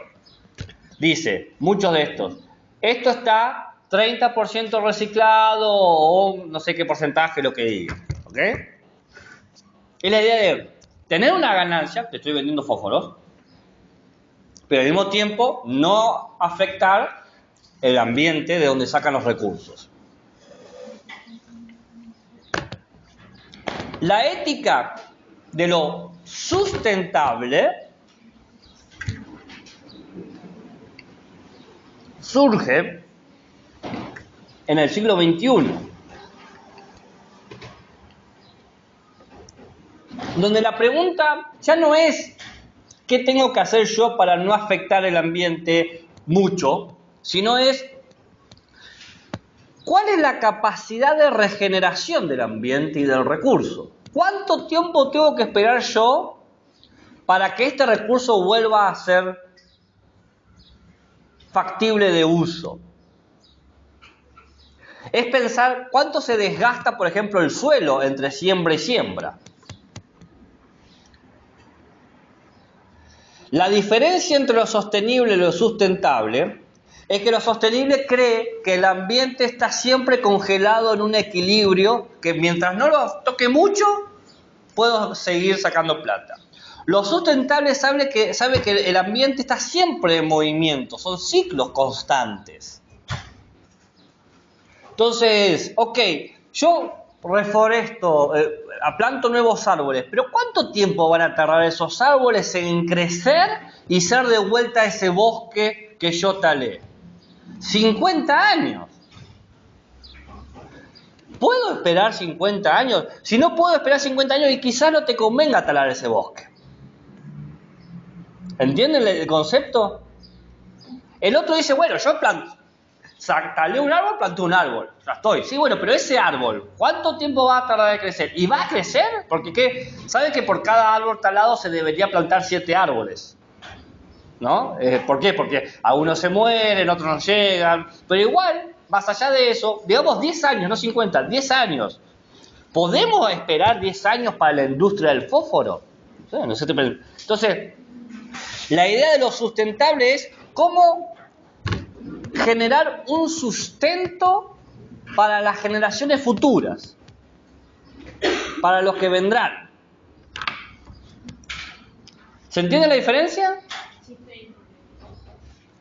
dice, muchos de estos, esto está 30% reciclado o no sé qué porcentaje lo que diga. ¿Ok? Es la idea de tener una ganancia, te estoy vendiendo fósforos, pero al mismo tiempo no afectar el ambiente de donde sacan los recursos. La ética de lo sustentable surge en el siglo XXI, donde la pregunta ya no es ¿qué tengo que hacer yo para no afectar el ambiente mucho?, sino es ¿cuál es la capacidad de regeneración del ambiente y del recurso? ¿Cuánto tiempo tengo que esperar yo para que este recurso vuelva a ser factible de uso? Es pensar cuánto se desgasta, por ejemplo, el suelo entre siembra y siembra. La diferencia entre lo sostenible y lo sustentable es que lo sostenible cree que el ambiente está siempre congelado en un equilibrio que mientras no lo toque mucho, puedo seguir sacando plata. Lo sustentable sabe que el ambiente está siempre en movimiento, son ciclos constantes. Entonces, ok, yo reforesto, planto nuevos árboles, pero ¿cuánto tiempo van a tardar esos árboles en crecer y ser de vuelta a ese bosque que yo talé? 50 años. ¿Puedo esperar 50 años? Si no puedo esperar 50 años y quizás no te convenga talar ese bosque. ¿Entienden el concepto? El otro dice, bueno, yo talé un árbol, planté un árbol. Ya estoy. Sí, bueno, pero ese árbol, ¿cuánto tiempo va a tardar en crecer? ¿Y va a crecer? Porque ¿sabe que por cada árbol talado se debería plantar 7 árboles? ¿No? ¿Por qué? Porque algunos se mueren, otros no llegan. Pero igual, más allá de eso, digamos 10 años, no 50, 10 años. ¿Podemos esperar 10 años para la industria del fósforo? Entonces, la idea de lo sustentable es cómo generar un sustento para las generaciones futuras, para los que vendrán. ¿Se entiende la diferencia?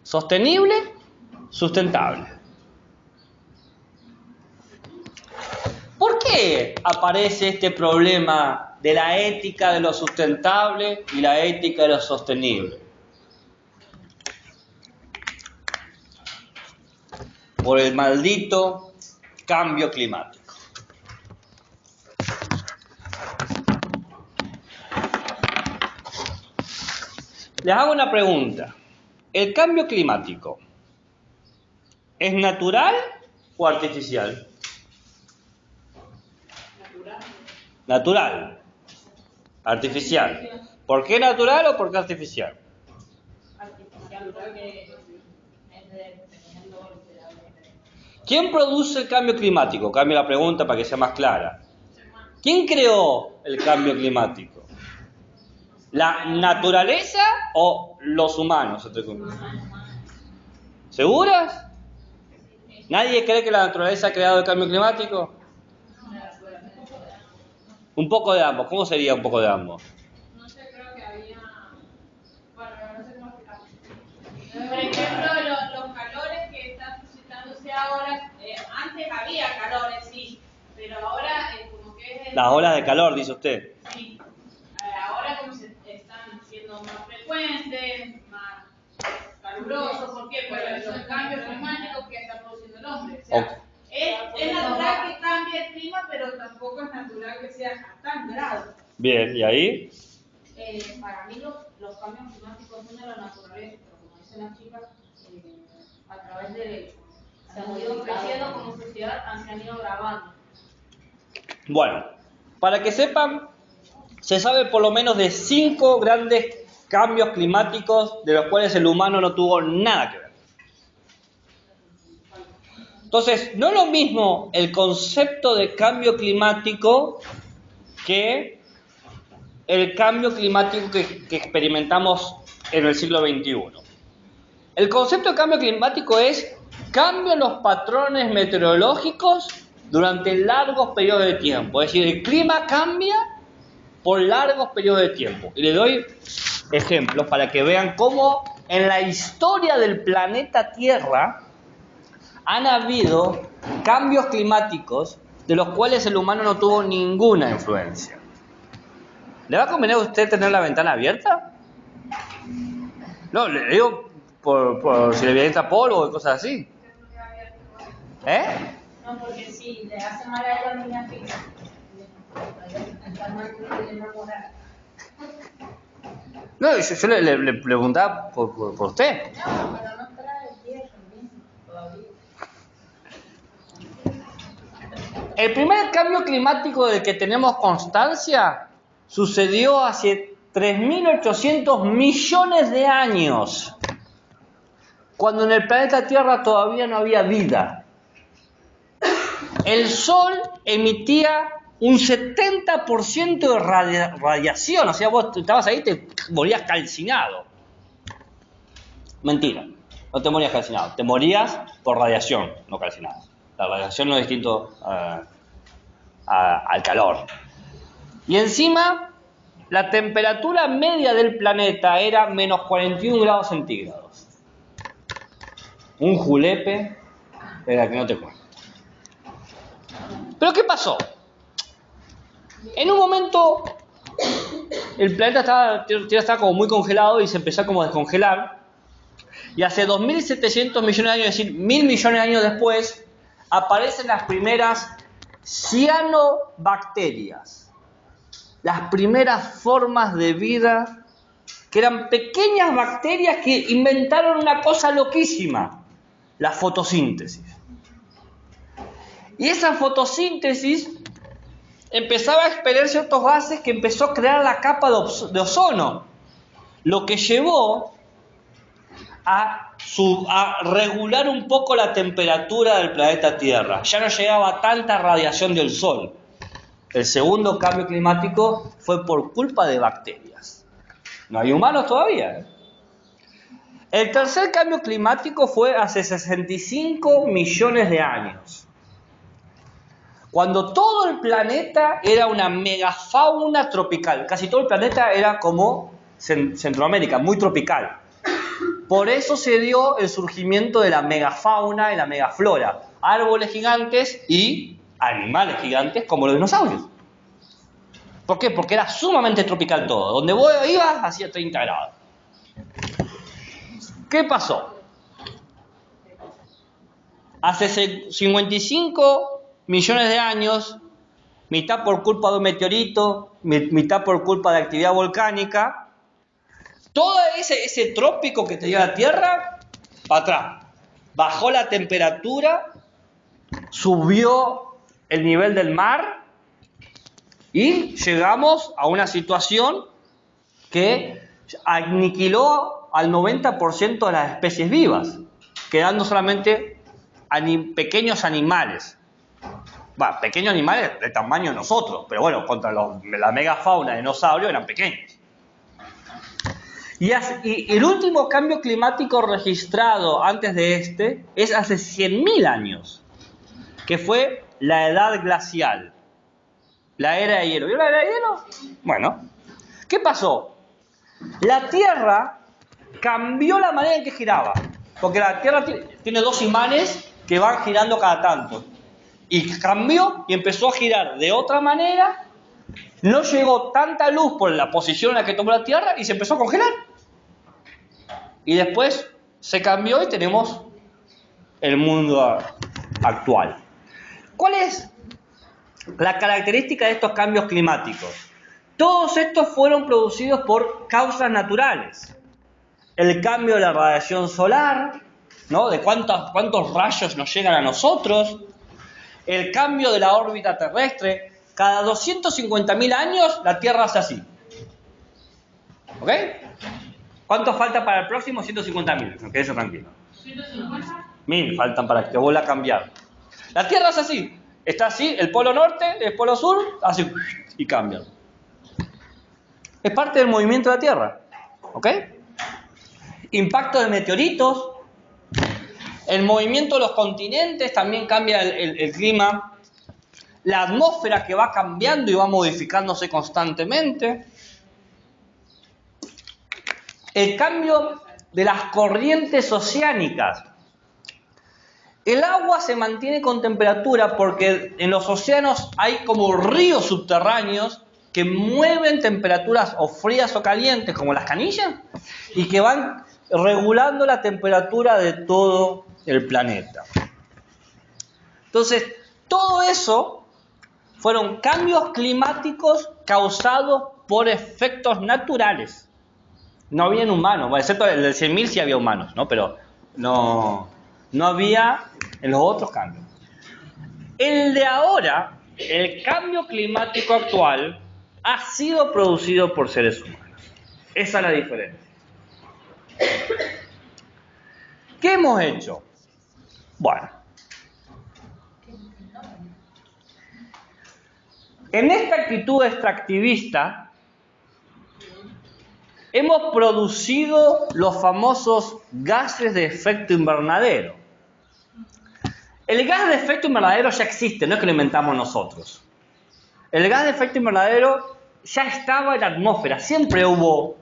Sostenible, sustentable. ¿Por qué aparece este problema de la ética de lo sustentable y la ética de lo sostenible? Por el maldito cambio climático. Les hago una pregunta. ¿El cambio climático es natural o artificial? Natural. Artificial. ¿Por qué natural o por qué artificial? Artificial, porque es ¿Quién produce el cambio climático? Cambio la pregunta para que sea más clara. ¿Quién creó el cambio climático? ¿La naturaleza o los humanos? ¿Seguras? ¿Nadie cree que la naturaleza ha creado el cambio climático? Un poco de ambos. ¿Cómo sería un poco de ambos? No sé, creo que había... Bueno, no sé cómo explicarlo. Por ejemplo, los calores que están suscitándose ahora, antes había calores, sí, pero ahora como que es... Las olas de calor, dice usted. Sí, ahora como se están siendo más frecuentes, más calurosos, ¿por qué? Por los cambios climáticos que está produciendo el hombre. O sea, es natural que cambie el clima, pero tampoco es natural que sea a tan grado. Bien, ¿y ahí? Para mí los cambios climáticos son de la naturaleza, pero como dicen las chicas, a través de... Se han ido creciendo como sociedad, se han ido grabando. Bueno, para que sepan, se sabe por lo menos de 5 grandes cambios climáticos de los cuales el humano no tuvo nada que ver. Entonces, no es lo mismo el concepto de cambio climático que el cambio climático que experimentamos en el siglo XXI. El concepto de cambio climático es cambio en los patrones meteorológicos durante largos periodos de tiempo. Es decir, el clima cambia por largos periodos de tiempo. Y le doy ejemplos para que vean cómo en la historia del planeta Tierra han habido cambios climáticos de los cuales el humano no tuvo ninguna influencia. ¿Le va a convenir a usted tener la ventana abierta? No, le digo por si le entra polvo y cosas así. No, porque si le hace mal a ella, niña fija. No, yo le preguntaba por usted. No, pero no trae tierra mismo todavía. El primer cambio climático del que tenemos constancia sucedió hace 3.800 millones de años, cuando en el planeta Tierra todavía no había vida. El Sol emitía un 70% de radiación, o sea, vos estabas ahí y te morías calcinado. Mentira, no te morías calcinado, te morías por radiación, no calcinado. La radiación no es distinto al calor. Y encima, la temperatura media del planeta era menos 41 grados centígrados. Un julepe de la que no te cuento. ¿Pero qué pasó? En un momento, el planeta estaba como muy congelado y se empezó como a descongelar. Y hace 2.700 millones de años, es decir, 1.000 millones de años después, aparecen las primeras cianobacterias, las primeras formas de vida, que eran pequeñas bacterias que inventaron una cosa loquísima, la fotosíntesis. Y esa fotosíntesis empezaba a expeler ciertos gases que empezó a crear la capa de ozono, lo que llevó a regular un poco la temperatura del planeta Tierra. Ya no llegaba tanta radiación del Sol. El segundo cambio climático fue por culpa de bacterias. No hay humanos todavía, ¿eh? El tercer cambio climático fue hace 65 millones de años, cuando todo el planeta era una megafauna tropical. Casi todo el planeta era como Centroamérica, muy tropical. Por eso se dio el surgimiento de la megafauna y la megaflora. Árboles gigantes y animales gigantes como los dinosaurios. ¿Por qué? Porque era sumamente tropical todo. Donde vos ibas hacía 30 grados. ¿Qué pasó? Hace 55 millones de años, mitad por culpa de un meteorito, mitad por culpa de actividad volcánica, todo ese trópico que tenía la Tierra, para atrás. Bajó la temperatura, subió el nivel del mar y llegamos a una situación que aniquiló al 90% de las especies vivas, quedando solamente pequeños animales. Pequeños animales del tamaño de nosotros, pero bueno, contra la megafauna de dinosaurios eran pequeños. Y el último cambio climático registrado antes de este es hace 100.000 años, que fue la edad glacial, la era de hielo. ¿Vio la era de hielo? Bueno, ¿qué pasó? La Tierra cambió la manera en que giraba, porque la Tierra tiene dos imanes que van girando cada tanto. Y cambió y empezó a girar de otra manera, no llegó tanta luz por la posición en la que tomó la Tierra y se empezó a congelar. Y después se cambió y tenemos el mundo actual. ¿Cuál es la característica de estos cambios climáticos? Todos estos fueron producidos por causas naturales. El cambio de la radiación solar, ¿no? De cuántos rayos nos llegan a nosotros. El cambio de la órbita terrestre. Cada 250.000 años la Tierra hace así. ¿Ok? ¿Cuánto falta para el próximo? 150.000. No, quédese tranquilo. ¿150? 1000 faltan para que te vuelva a cambiar. La Tierra es así. Está así, el polo norte, el polo sur, así, y cambian. Es parte del movimiento de la Tierra. ¿Ok? Impacto de meteoritos. El movimiento de los continentes también cambia el clima. La atmósfera que va cambiando y va modificándose constantemente. El cambio de las corrientes oceánicas. El agua se mantiene con temperatura porque en los océanos hay como ríos subterráneos que mueven temperaturas o frías o calientes, como las canillas, y que van regulando la temperatura de todo el planeta. Entonces, todo eso fueron cambios climáticos causados por efectos naturales. No habían humanos, bueno, excepto el del 100.000 sí había humanos, ¿no? Pero no había en los otros cambios. El de ahora, el cambio climático actual, ha sido producido por seres humanos. Esa es la diferencia. ¿Qué hemos hecho? Bueno, en esta actitud extractivista, hemos producido los famosos gases de efecto invernadero. El gas de efecto invernadero ya existe, no es que lo inventamos nosotros. El gas de efecto invernadero ya estaba en la atmósfera, siempre hubo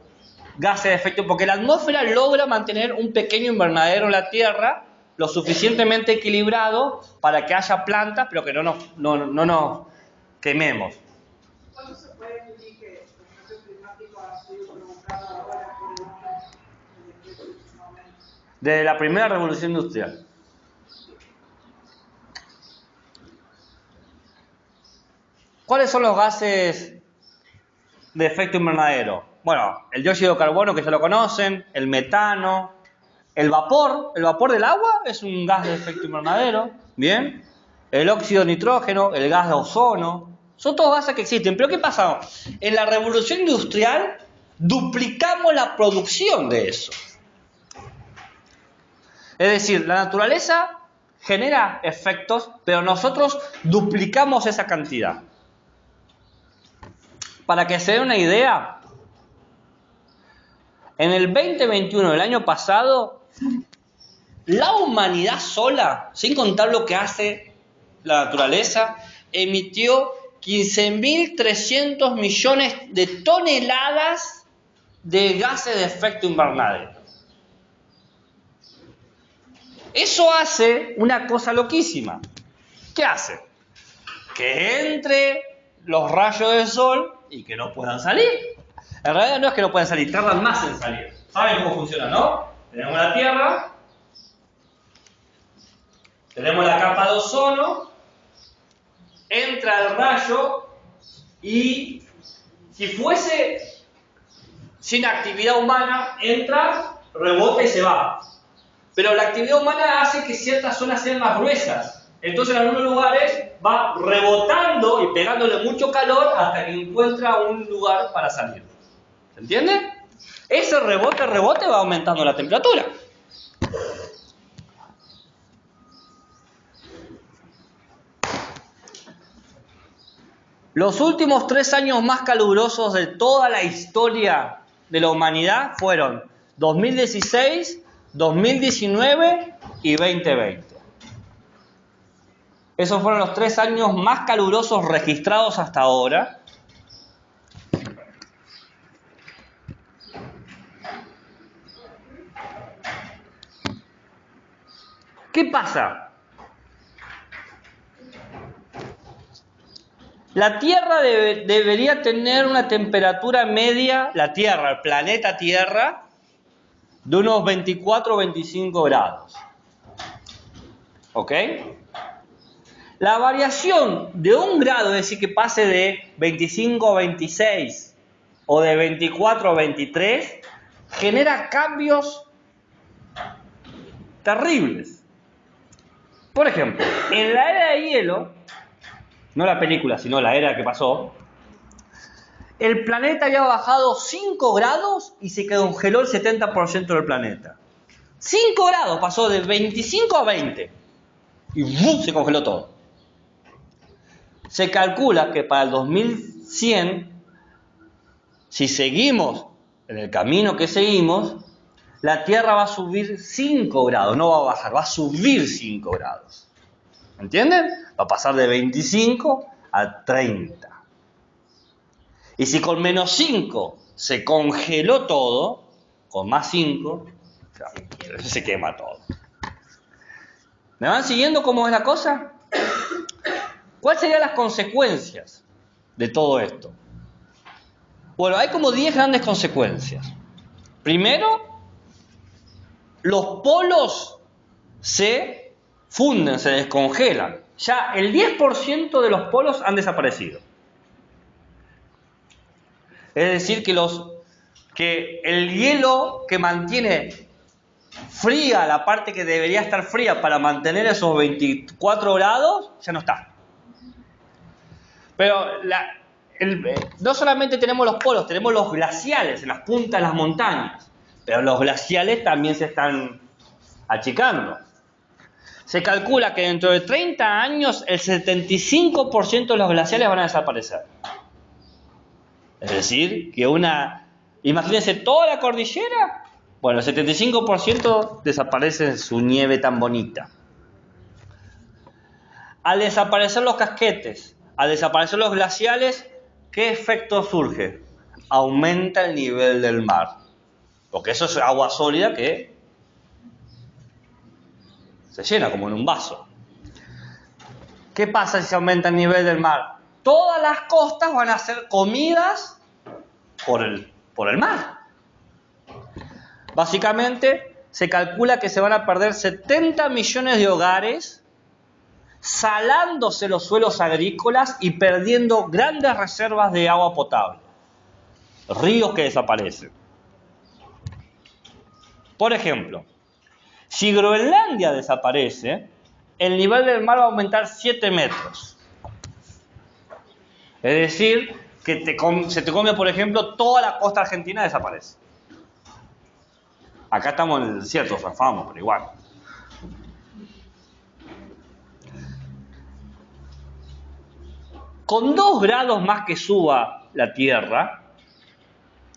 gases de efecto, porque la atmósfera logra mantener un pequeño invernadero en la Tierra, lo suficientemente equilibrado para que haya plantas, pero que no nos quememos. ¿Cuándo se puede decir que el cambio climático ha sido provocado ahora por el hombre desde ese momento? Desde la primera revolución industrial. ¿Cuáles son los gases de efecto invernadero? Bueno, el dióxido de carbono, que ya lo conocen, el metano, el vapor del agua es un gas de efecto invernadero, ¿bien? El óxido de nitrógeno, el gas de ozono, son todos gases que existen. Pero ¿qué pasa? En la revolución industrial duplicamos la producción de eso. Es decir, la naturaleza genera efectos, pero nosotros duplicamos esa cantidad. Para que se den una idea, en el 2021, el año pasado, la humanidad sola, sin contar lo que hace la naturaleza, emitió 15.300 millones de toneladas de gases de efecto invernadero. Eso hace una cosa loquísima. ¿Qué hace? Que entre los rayos del sol y que no puedan salir. En realidad no es que no puedan salir, tardan más en salir. ¿Saben cómo funciona, no? Tenemos la Tierra, tenemos la capa de ozono, entra el rayo y si fuese sin actividad humana, entra, rebota y se va. Pero la actividad humana hace que ciertas zonas sean más gruesas. Entonces en algunos lugares va rebotando y pegándole mucho calor hasta que encuentra un lugar para salir. ¿Se entiende? Ese rebote va aumentando la temperatura. Los últimos 3 años más calurosos de toda la historia de la humanidad fueron 2016, 2019 y 2020. Esos fueron los 3 años más calurosos registrados hasta ahora. ¿Qué pasa? La Tierra debería tener una temperatura media, la Tierra, el planeta Tierra, de unos 24 o 25 grados. ¿Ok? La variación de 1 grado, es decir, que pase de 25 a 26 o de 24 a 23, genera cambios terribles. Por ejemplo, en la era de hielo, no la película, sino la era que pasó, el planeta había bajado 5 grados y se congeló el 70% del planeta. 5 grados, pasó de 25 a 20 y ¡bum!, se congeló todo. Se calcula que para el 2100, si seguimos en el camino que seguimos, la Tierra va a subir 5 grados, no va a bajar, va a subir 5 grados. ¿Entienden? Va a pasar de 25 a 30. Y si con menos 5 se congeló todo, con más 5, se quema todo. ¿Me van siguiendo cómo es la cosa? ¿Cuáles serían las consecuencias de todo esto? Bueno, hay como 10 grandes consecuencias. Primero, los polos se funden, se descongelan. Ya el 10% de los polos han desaparecido. Es decir, que el hielo que mantiene fría la parte que debería estar fría para mantener esos 24 grados, ya no está. Pero no solamente tenemos los polos, tenemos los glaciales en las puntas de las montañas, pero los glaciales también se están achicando. Se calcula que dentro de 30 años el 75% de los glaciales van a desaparecer. Es decir, que imagínense toda la cordillera, bueno, el 75% desaparece en su nieve tan bonita. Al desaparecer los casquetes, al desaparecer los glaciales, ¿qué efecto surge? Aumenta el nivel del mar. Porque eso es agua sólida que se llena como en un vaso. ¿Qué pasa si se aumenta el nivel del mar? Todas las costas van a ser comidas por el mar. Básicamente, se calcula que se van a perder 70 millones de hogares salándose los suelos agrícolas y perdiendo grandes reservas de agua potable. Ríos que desaparecen. Por ejemplo, si Groenlandia desaparece, el nivel del mar va a aumentar 7 metros. Es decir, que se te come, por ejemplo, toda la costa argentina desaparece. Acá estamos en el desierto, zafamos, pero igual. Con 2 grados más que suba la Tierra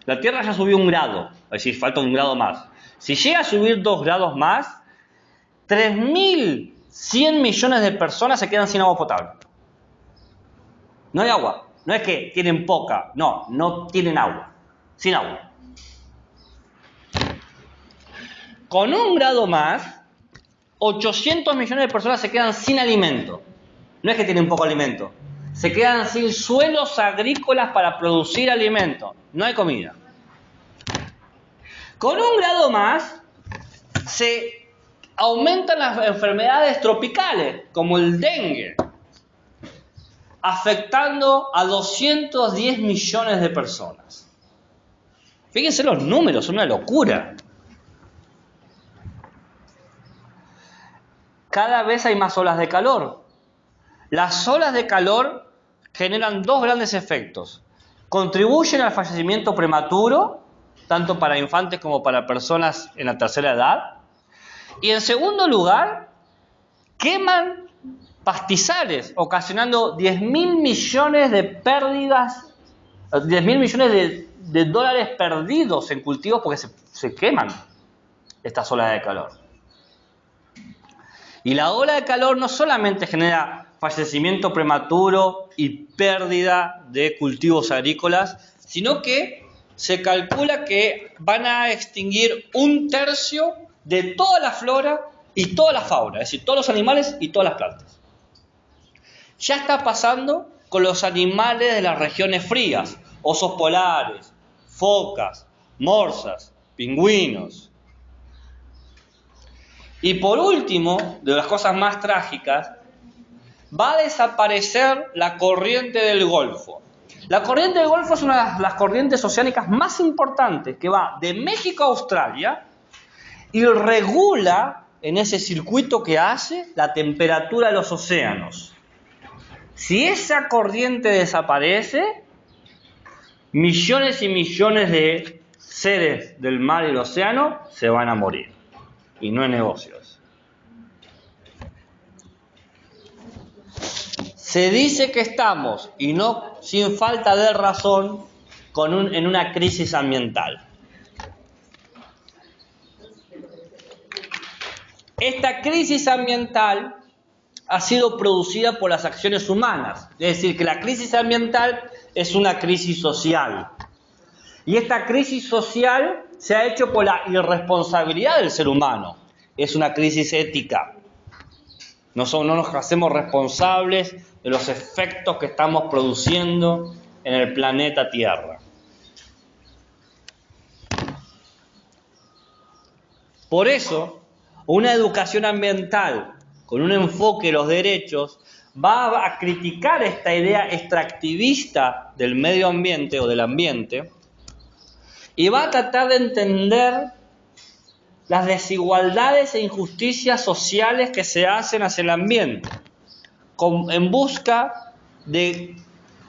ya subió 1 grado, es decir, falta 1 grado más. Si llega a subir 2 grados más, 3.100 millones de personas se quedan sin agua potable. No hay agua, no es que tienen poca, no tienen agua, sin agua. Con 1 grado más, 800 millones de personas se quedan sin alimento. No es que tienen poco alimento, se quedan sin suelos agrícolas para producir alimento. No hay comida. Con 1 grado más, se aumentan las enfermedades tropicales, como el dengue, afectando a 210 millones de personas. Fíjense los números, son una locura. Cada vez hay más olas de calor. Las olas de calor generan 2 grandes efectos. Contribuyen al fallecimiento prematuro, tanto para infantes como para personas en la tercera edad. Y en segundo lugar, queman pastizales, ocasionando 10.000 millones de pérdidas, 10.000 millones de dólares perdidos en cultivos porque se queman estas olas de calor. Y la ola de calor no solamente genera fallecimiento prematuro y pérdida de cultivos agrícolas, sino que se calcula que van a extinguir 1/3 de toda la flora y toda la fauna, es decir, todos los animales y todas las plantas. Ya está pasando con los animales de las regiones frías, osos polares, focas, morsas, pingüinos. Y por último, de las cosas más trágicas, va a desaparecer la corriente del Golfo. La corriente del Golfo es una de las corrientes oceánicas más importantes que va de México a Australia y regula en ese circuito que hace la temperatura de los océanos. Si esa corriente desaparece, millones y millones de seres del mar y el océano se van a morir. Y no hay negocios. Se dice que estamos, y no sin falta de razón, en una crisis ambiental. Esta crisis ambiental ha sido producida por las acciones humanas. Es decir, que la crisis ambiental es una crisis social. Y esta crisis social se ha hecho por la irresponsabilidad del ser humano. Es una crisis ética. No nos hacemos responsables de los efectos que estamos produciendo en el planeta Tierra. Por eso, una educación ambiental con un enfoque de los derechos va a criticar esta idea extractivista del medio ambiente o del ambiente y va a tratar de entender las desigualdades e injusticias sociales que se hacen hacia el ambiente, en busca de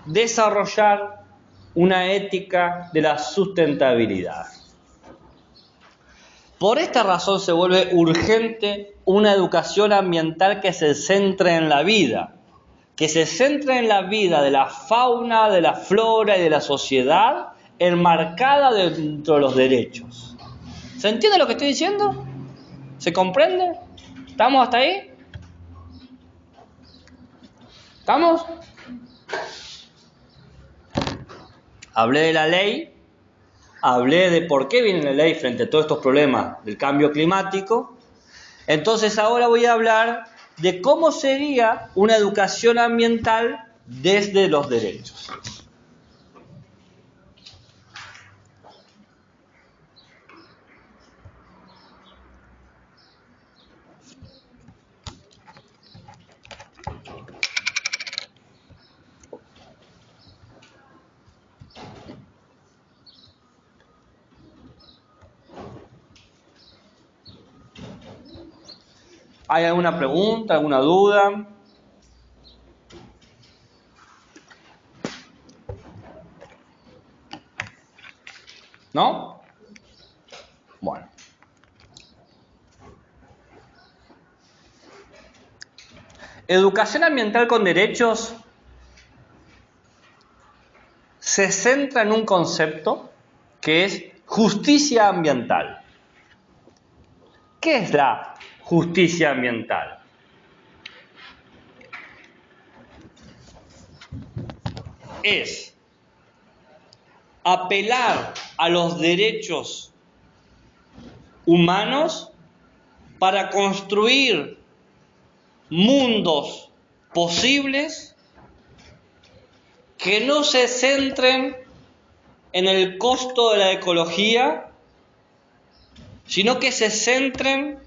desarrollar una ética de la sustentabilidad. Por esta razón se vuelve urgente una educación ambiental que se centre en la vida, que se centre en la vida de la fauna, de la flora y de la sociedad, enmarcada dentro de los derechos. ¿Se entiende lo que estoy diciendo? ¿Se comprende? ¿Estamos hasta ahí? ¿Estamos? Hablé de la ley, hablé de por qué viene la ley frente a todos estos problemas del cambio climático. Entonces ahora voy a hablar de cómo sería una educación ambiental desde los derechos. ¿Hay alguna pregunta, alguna duda? ¿No? Bueno. Educación ambiental con derechos se centra en un concepto que es justicia ambiental. ¿Qué es la justicia ambiental? Es apelar a los derechos humanos para construir mundos posibles que no se centren en el costo de la ecología, sino que se centren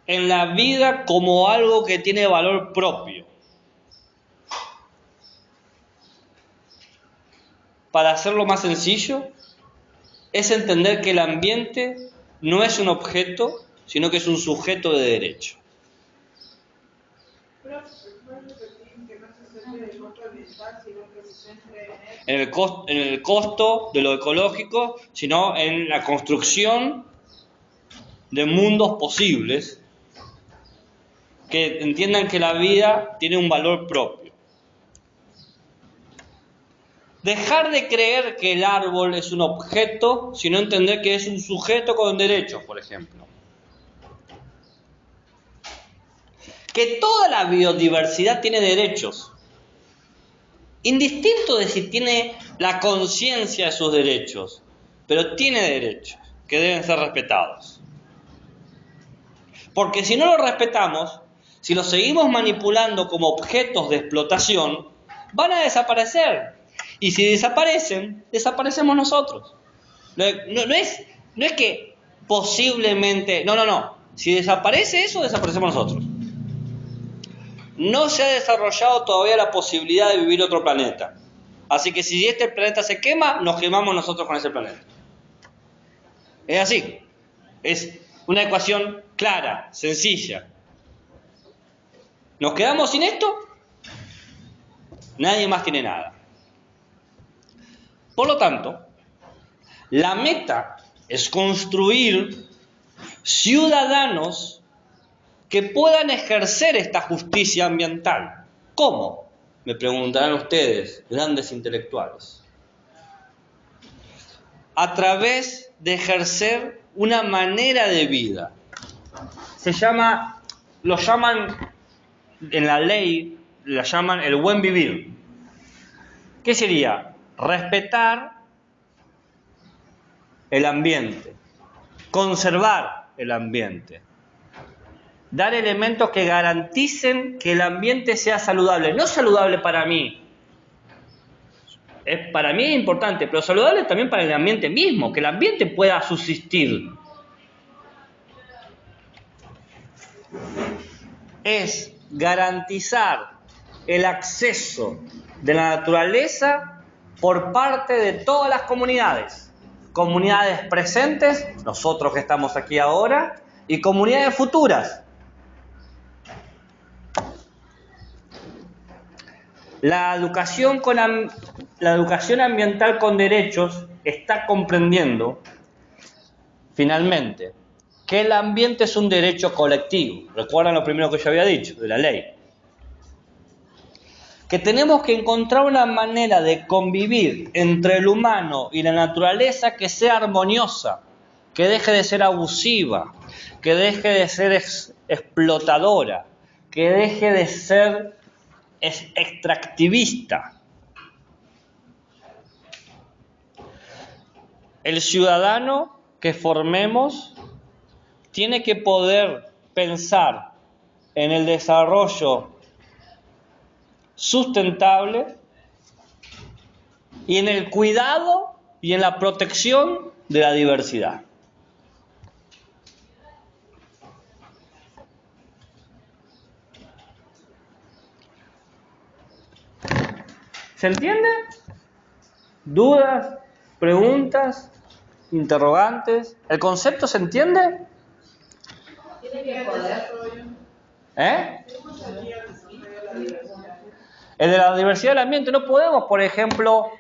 en la vida como algo que tiene valor propio. Para hacerlo más sencillo, es entender que el ambiente no es un objeto, sino que es un sujeto de derecho. En el costo de lo ecológico, sino en la construcción de mundos posibles que entiendan que la vida tiene un valor propio. Dejar de creer que el árbol es un objeto, sino entender que es un sujeto con derechos, por ejemplo. Que toda la biodiversidad tiene derechos, indistinto de si tiene la conciencia de sus derechos, pero tiene derechos que deben ser respetados. Porque si no los respetamos, si los seguimos manipulando como objetos de explotación, van a desaparecer. Y si desaparecen, desaparecemos nosotros. No es que posiblemente... No. Si desaparece eso, desaparecemos nosotros. No se ha desarrollado todavía la posibilidad de vivir en otro planeta. Así que si este planeta se quema, nos quemamos nosotros con ese planeta. Es así. Es una ecuación clara, sencilla. ¿Nos quedamos sin esto? Nadie más tiene nada. Por lo tanto, la meta es construir ciudadanos que puedan ejercer esta justicia ambiental. ¿Cómo? Me preguntarán ustedes, grandes intelectuales. A través de ejercer una manera de vida. Lo llaman en la ley, la llaman el buen vivir. ¿Qué sería? Respetar el ambiente, conservar el ambiente, dar elementos que garanticen que el ambiente sea saludable, no saludable para mí, para mí es importante, pero saludable también para el ambiente mismo, que el ambiente pueda subsistir. Es garantizar el acceso de la naturaleza por parte de todas las comunidades presentes, nosotros que estamos aquí ahora, y comunidades futuras. La educación ambiental con derechos está comprendiendo, finalmente, que el ambiente es un derecho colectivo. ¿Recuerdan lo primero que yo había dicho, de la ley? Que tenemos que encontrar una manera de convivir entre el humano y la naturaleza que sea armoniosa, que deje de ser abusiva, que deje de ser explotadora, que deje de ser extractivista. El ciudadano que formemos tiene que poder pensar en el desarrollo sustentable y en el cuidado y en la protección de la diversidad. ¿Se entiende? ¿Dudas? ¿Preguntas? ¿Interrogantes? ¿El concepto se entiende? Tiene que poder ¿Eh? El de la diversidad del ambiente. No podemos, por ejemplo,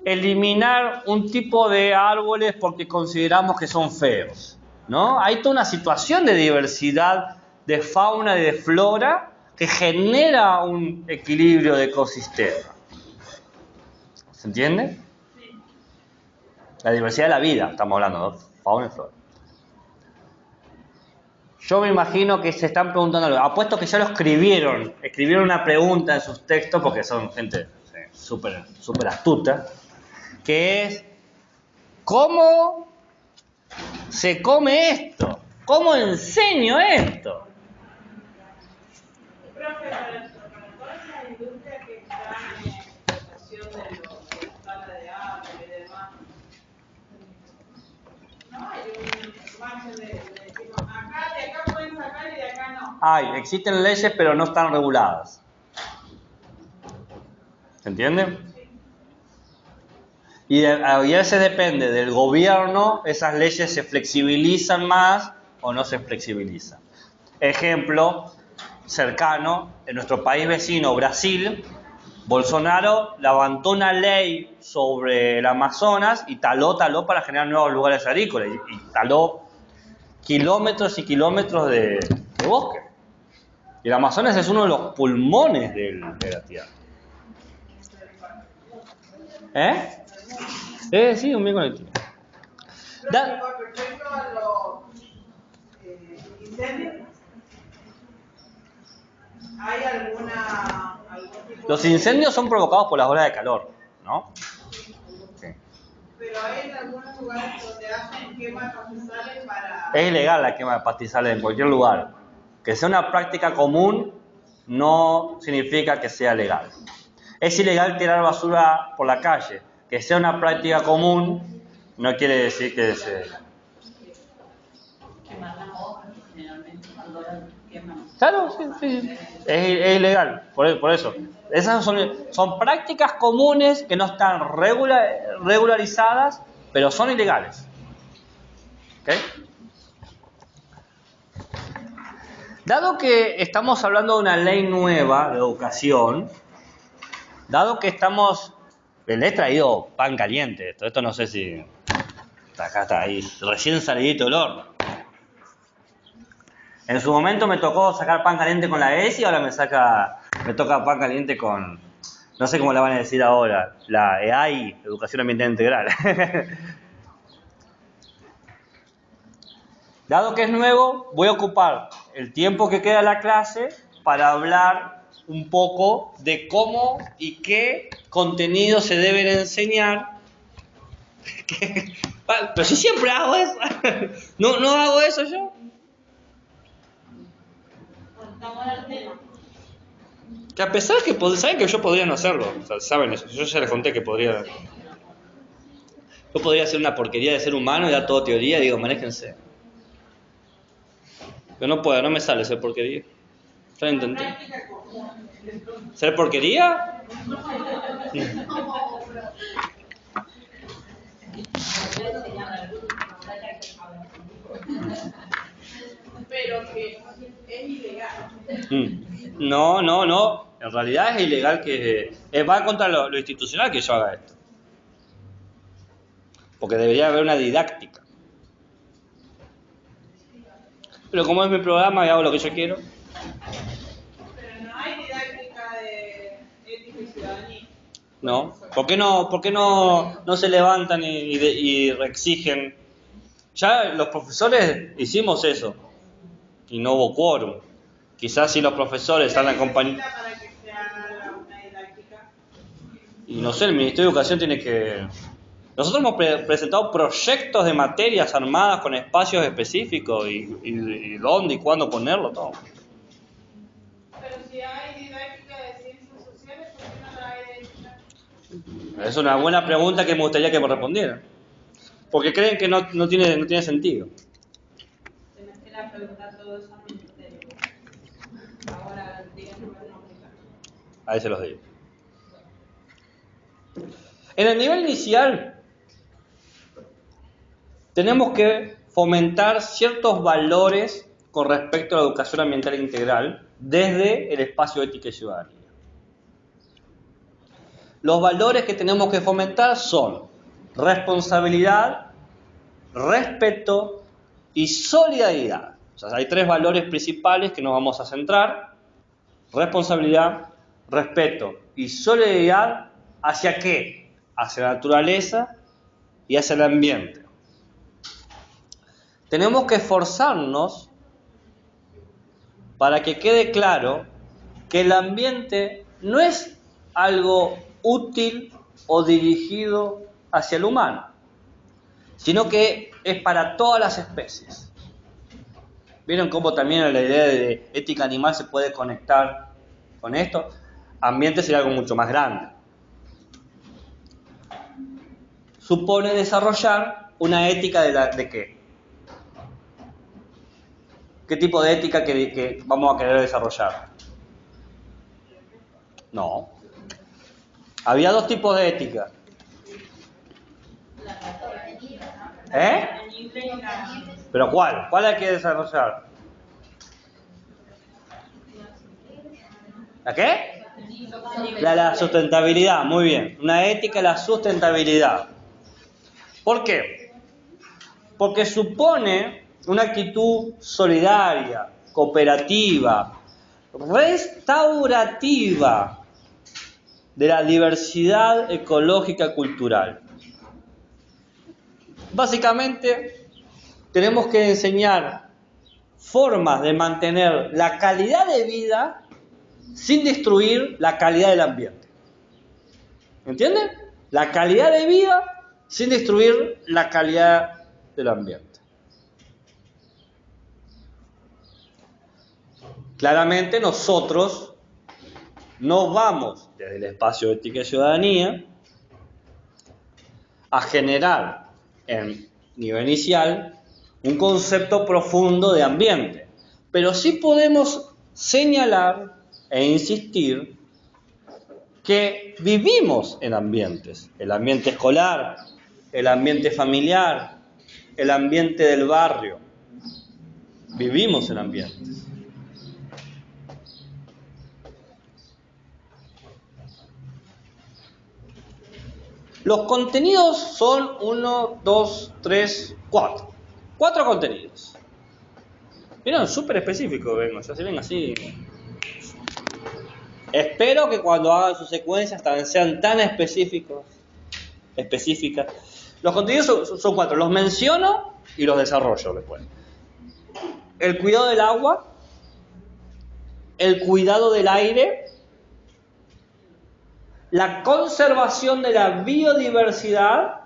eliminar un tipo de árboles porque consideramos que son feos, ¿no? Hay toda una situación de diversidad de fauna y de flora que genera un equilibrio de ecosistema. ¿Se entiende? La diversidad de la vida, estamos hablando, ¿no? Fauna y flora. Yo me imagino que se están preguntando algo. Apuesto que ya lo escribieron una pregunta en sus textos porque son gente súper astuta, que es, ¿cómo se come esto? ¿Cómo enseño esto? Profe, para todas las industrias que están en explotación de la tala de árboles y demás, no hay un margen de decimos, acá, de acá pueden sacar y de acá no. Existen leyes pero no están reguladas. ¿Se entiende? Y a veces depende del gobierno, esas leyes se flexibilizan más o no se flexibilizan. Ejemplo cercano, en nuestro país vecino, Brasil, Bolsonaro levantó una ley sobre el Amazonas y taló para generar nuevos lugares agrícolas y taló kilómetros y kilómetros de bosque. Y el Amazonas es uno de los pulmones de la Tierra. Sí, un bien conectivo. Pero con respecto a los incendios, ¿hay algún tipo Los incendios son provocados por las olas de calor, ¿no? Sí. Pero hay en algunos lugares donde hacen quemas pastizales para... Es ilegal la quema de pastizales en cualquier lugar. Que sea una práctica común no significa que sea legal. Es ilegal tirar basura por la calle. Que sea una práctica común no quiere decir que se... Quemar las hojas, generalmente cuando las queman. Claro, sí. Es ilegal, por eso. Esas son prácticas comunes que no están regularizadas, pero son ilegales. ¿Ok? Dado que estamos hablando de una ley nueva de educación, dado que le he traído pan caliente, esto no sé si... Acá está ahí, recién salidito del horno. En su momento me tocó sacar pan caliente con la ESI, ahora me toca pan caliente con, no sé cómo la van a decir ahora, la EAI, Educación Ambiental Integral. Dado que es nuevo, voy a ocupar el tiempo que queda de la clase para hablar un poco de cómo y qué contenidos se deben enseñar. Pero si siempre hago eso. ¿No hago eso yo? Que a pesar que saben que yo podría no hacerlo, o sea, saben eso, yo ya les conté que yo podría ser una porquería de ser humano y dar todo teoría y digo, manéjense. Pero no puedo, no me sale ser porquería. Ya lo intenté. ¿Ser porquería? Pero que es ilegal. No. En realidad es ilegal que... va contra lo institucional que yo haga esto. Porque debería haber una didáctica. Pero como es mi programa y hago lo que yo quiero... Pero no hay didáctica de ética y ciudadanía. No. ¿Por qué no se levantan y exigen? Ya los profesores hicimos eso. Y no hubo quórum. Quizás si los profesores están acompañando... Para que se haga una didáctica. Y no sé, el Ministerio de Educación tiene que... Nosotros hemos presentado proyectos de materias armadas con espacios específicos y dónde y cuándo ponerlo, todo. Pero si hay didáctica de ciencias sociales, ¿por qué no la hay de didáctica? Es una buena pregunta que me gustaría que me respondieran. Porque creen que no tiene sentido. Tenés que la preguntar todo eso al ministerio. Ahora, díganme cómo aplicar. Ahí se los digo. En el nivel inicial tenemos que fomentar ciertos valores con respecto a la educación ambiental integral desde el espacio ética y ciudadanía. Los valores que tenemos que fomentar son responsabilidad, respeto y solidaridad. O sea, hay 3 valores principales que nos vamos a centrar: responsabilidad, respeto y solidaridad. ¿Hacia qué? Hacia la naturaleza y hacia el ambiente. Tenemos que esforzarnos para que quede claro que el ambiente no es algo útil o dirigido hacia el humano, sino que es para todas las especies. ¿Vieron cómo también la idea de ética animal se puede conectar con esto? Ambiente sería algo mucho más grande. Supone desarrollar una ética ¿de qué? ¿Qué tipo de ética que vamos a querer desarrollar? No. Había 2 tipos de ética. ¿Eh? ¿Pero cuál? ¿Cuál hay que desarrollar? ¿La qué? La sustentabilidad, muy bien. Una ética de la sustentabilidad. ¿Por qué? Porque supone una actitud solidaria, cooperativa, restaurativa de la diversidad ecológica y cultural. Básicamente, tenemos que enseñar formas de mantener la calidad de vida sin destruir la calidad del ambiente. ¿Entienden? La calidad de vida sin destruir la calidad del ambiente. Claramente nosotros no vamos desde el espacio de ética y ciudadanía a generar en nivel inicial un concepto profundo de ambiente, pero sí podemos señalar e insistir que vivimos en ambientes: el ambiente escolar, el ambiente familiar, el ambiente del barrio. Vivimos en ambientes. Los contenidos son 1, 2, 3, 4. 4 contenidos. Miren, súper específico vengo. Ya se ven así. Espero que cuando hagan sus secuencias sean tan específicas. Los contenidos son 4. Los menciono y los desarrollo después. El cuidado del agua, el cuidado del aire, la conservación de la biodiversidad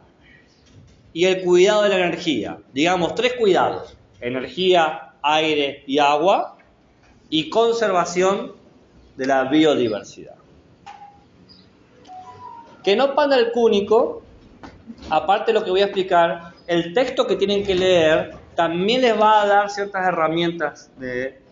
y el cuidado de la energía. Digamos, 3 cuidados: energía, aire y agua, y conservación de la biodiversidad. Que no panda el cúnico, aparte de lo que voy a explicar, el texto que tienen que leer también les va a dar ciertas herramientas de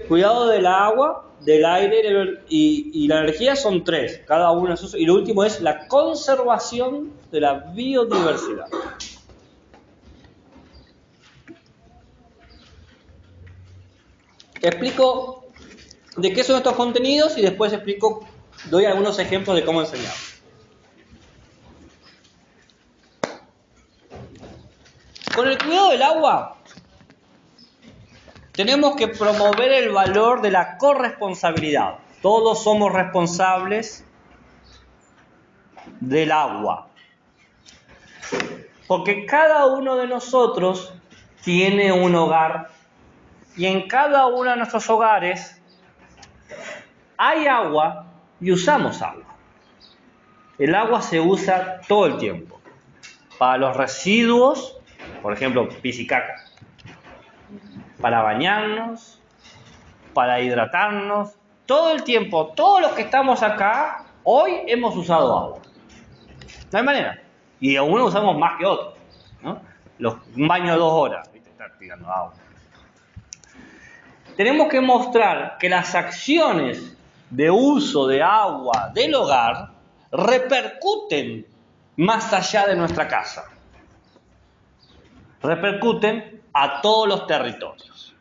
cuidado del agua, del aire y la energía. Son 3, cada uno de esos. Y lo último es la conservación de la biodiversidad. Explico de qué son estos contenidos y después doy algunos ejemplos de cómo enseñar. Con el cuidado del agua, tenemos que promover el valor de la corresponsabilidad. Todos somos responsables del agua. Porque cada uno de nosotros tiene un hogar y en cada uno de nuestros hogares hay agua y usamos agua. El agua se usa todo el tiempo. Para los residuos, por ejemplo, pis y caca. Para bañarnos, para hidratarnos, todo el tiempo, todos los que estamos acá, hoy hemos usado agua. No hay manera. Y algunos usamos más que otros, ¿no? Un baño de 2 horas, ¿viste? Estar tirando agua. Tenemos que mostrar que las acciones de uso de agua del hogar repercuten más allá de nuestra casa. Repercuten a todos los territorios.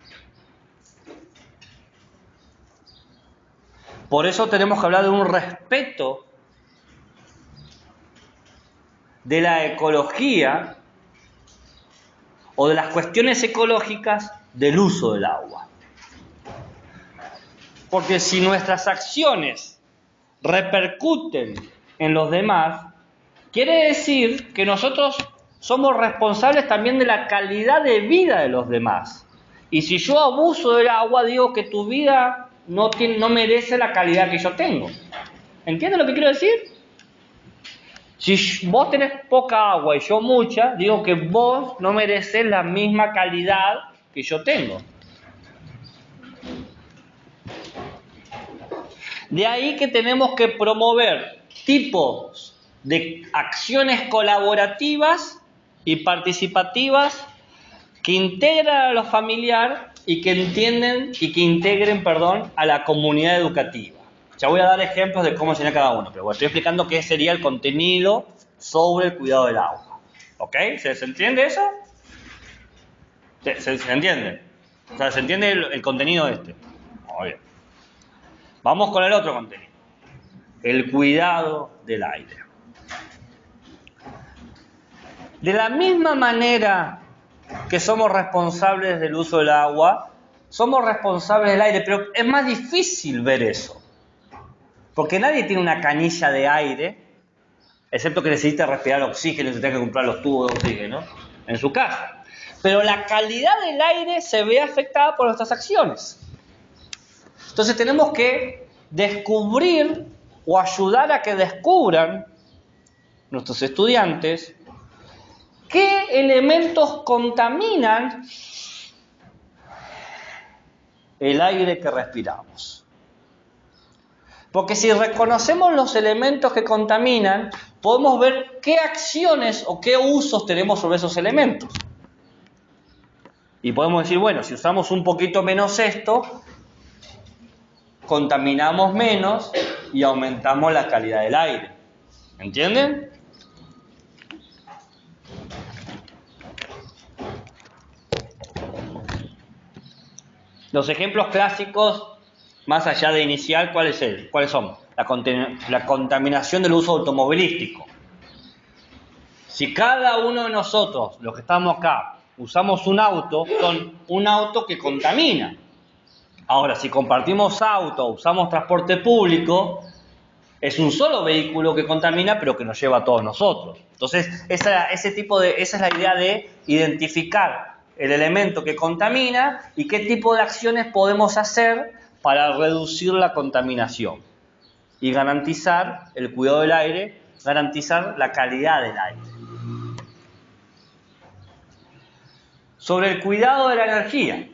Por eso tenemos que hablar de un respeto de la ecología o de las cuestiones ecológicas del uso del agua. Porque si nuestras acciones repercuten en los demás, quiere decir que nosotros somos responsables también de la calidad de vida de los demás. Y si yo abuso del agua, digo que tu vida no merece la calidad que yo tengo. ¿Entiendes lo que quiero decir? Si vos tenés poca agua y yo mucha, digo que vos no mereces la misma calidad que yo tengo. De ahí que tenemos que promover tipos de acciones colaborativas y participativas que integran a lo familiar y que integren a la comunidad educativa. Ya voy a dar ejemplos de cómo enseñar cada uno, pero estoy explicando qué sería el contenido sobre el cuidado del agua. ¿Ok? ¿Se entiende eso? ¿Se entiende? O sea, ¿se entiende el contenido este? Muy bien. Vamos con el otro contenido. El cuidado del aire. De la misma manera que somos responsables del uso del agua, somos responsables del aire, pero es más difícil ver eso. Porque nadie tiene una canilla de aire, excepto que necesita respirar oxígeno y se tenga que comprar los tubos de oxígeno en su casa. Pero la calidad del aire se ve afectada por nuestras acciones. Entonces tenemos que descubrir o ayudar a que descubran nuestros estudiantes qué elementos contaminan el aire que respiramos. Porque si reconocemos los elementos que contaminan, podemos ver qué acciones o qué usos tenemos sobre esos elementos. Y podemos decir, bueno, si usamos un poquito menos esto, contaminamos menos y aumentamos la calidad del aire. ¿Entienden? Los ejemplos clásicos, más allá de inicial, ¿cuáles son? La contaminación del uso automovilístico. Si cada uno de nosotros, los que estamos acá, usamos un auto, son un auto que contamina. Ahora, si compartimos auto, usamos transporte público, es un solo vehículo que contamina, pero que nos lleva a todos nosotros. Entonces, esa es la idea de identificar el elemento que contamina y qué tipo de acciones podemos hacer para reducir la contaminación y garantizar el cuidado del aire, garantizar la calidad del aire. Sobre el cuidado de la energía.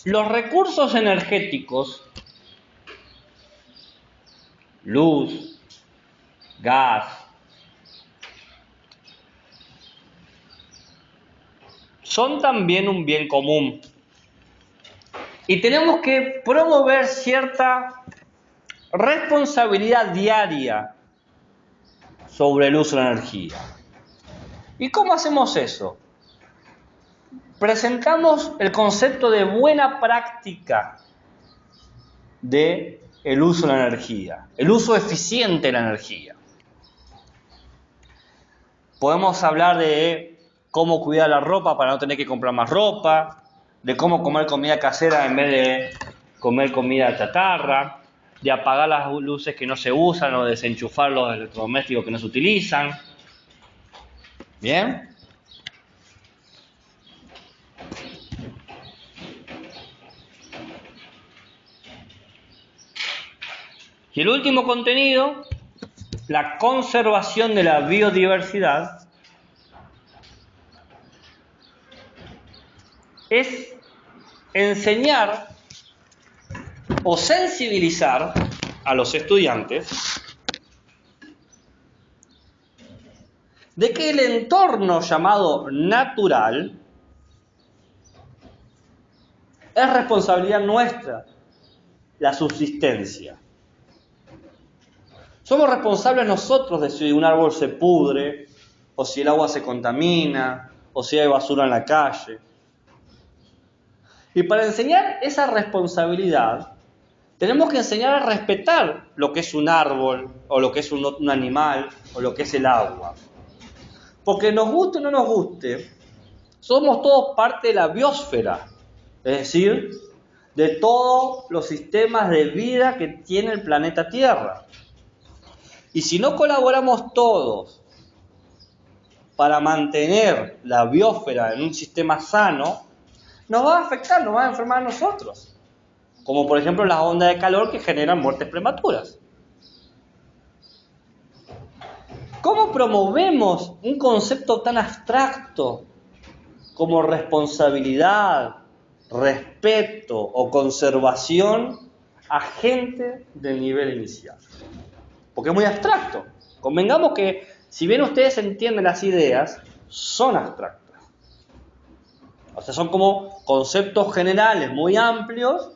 Los recursos energéticos, luz, gas, son también un bien común. Y tenemos que promover cierta responsabilidad diaria sobre el uso de la energía. ¿Y cómo hacemos eso? Presentamos el concepto de buena práctica de el uso de la energía, el uso eficiente de la energía. Podemos hablar de cómo cuidar la ropa para no tener que comprar más ropa, de cómo comer comida casera en vez de comer comida chatarra, de apagar las luces que no se usan o desenchufar los electrodomésticos que no se utilizan. ¿Bien? Y el último contenido, la conservación de la biodiversidad, es enseñar o sensibilizar a los estudiantes de que el entorno llamado natural es responsabilidad nuestra, la subsistencia. Somos responsables nosotros de si un árbol se pudre, o si el agua se contamina, o si hay basura en la calle. Y para enseñar esa responsabilidad, tenemos que enseñar a respetar lo que es un árbol, o lo que es un animal, o lo que es el agua. Porque nos guste o no nos guste, somos todos parte de la biosfera, es decir, de todos los sistemas de vida que tiene el planeta Tierra. Y si no colaboramos todos para mantener la biosfera en un sistema sano, nos va a afectar, nos va a enfermar a nosotros. Como por ejemplo las ondas de calor que generan muertes prematuras. ¿Cómo promovemos un concepto tan abstracto como responsabilidad, respeto o conservación a gente del nivel inicial? Porque es muy abstracto. Convengamos que, si bien ustedes entienden las ideas, son abstractas. O sea, son como conceptos generales muy amplios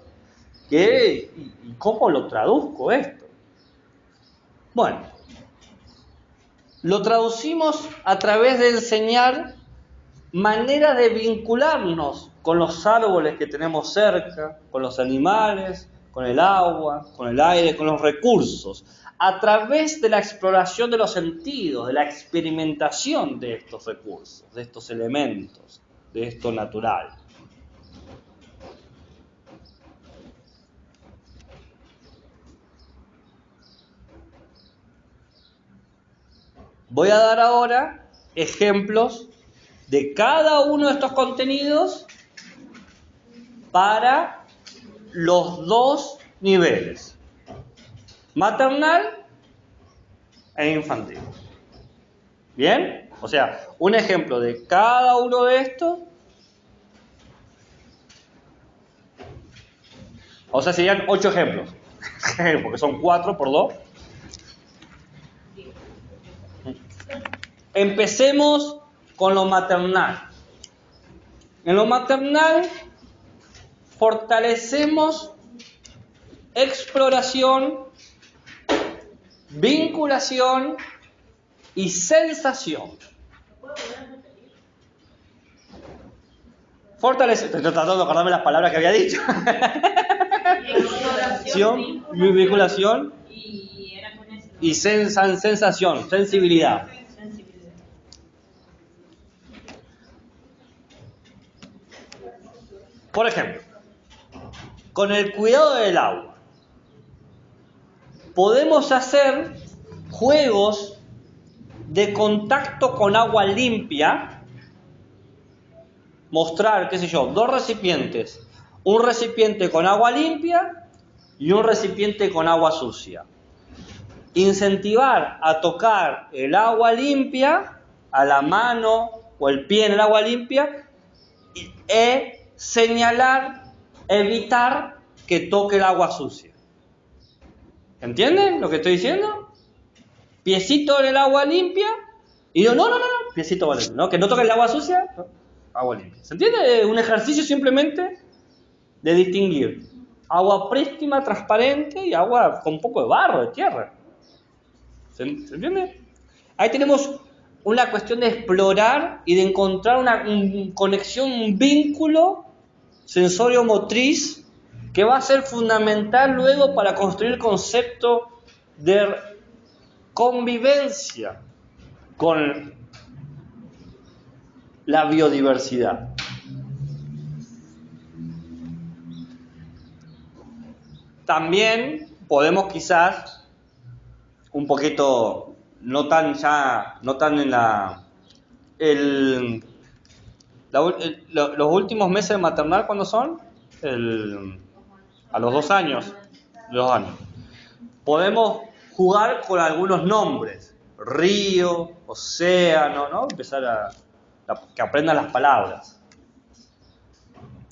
que, ¿y cómo lo traduzco esto? Bueno, lo traducimos a través de enseñar maneras de vincularnos con los árboles que tenemos cerca, con los animales, con el agua, con el aire, con los recursos, a través de la exploración de los sentidos, de la experimentación de estos recursos, de estos elementos, de esto natural. Voy a dar ahora ejemplos de cada uno de estos contenidos para los dos niveles, maternal e infantil. ¿Bien? O sea, un ejemplo de cada uno de estos. O sea, serían 8 ejemplos, porque son 4 por 2. Empecemos con lo maternal. En lo maternal fortalecemos exploración, vinculación y sensación. Estoy tratando de acordarme las palabras que había dicho. Exploración, vinculación y sensación, sensibilidad. Por ejemplo, con el cuidado del agua, podemos hacer juegos de contacto con agua limpia, mostrar, qué sé yo, 2 recipientes, un recipiente con agua limpia y un recipiente con agua sucia. Incentivar a tocar el agua limpia, a la mano o el pie en el agua limpia, e señalar, evitar que toque el agua sucia. ¿Entienden lo que estoy diciendo? Piecito en el agua limpia y digo, no, piecito vale, ¿no? Que no toque el agua sucia, no, agua limpia. ¿Se entiende? Un ejercicio simplemente de distinguir agua prístina, transparente y agua con un poco de barro, de tierra. ¿Se entiende? Ahí tenemos una cuestión de explorar y de encontrar una conexión, un vínculo sensorio-motriz que va a ser fundamental luego para construir el concepto de convivencia con la biodiversidad. También podemos quizás un poquito, no tan en los últimos meses de maternal, ¿cuándo son? A los 2 años. 2 años. Podemos jugar con algunos nombres, río, océano, ¿no? Empezar a que aprendan las palabras.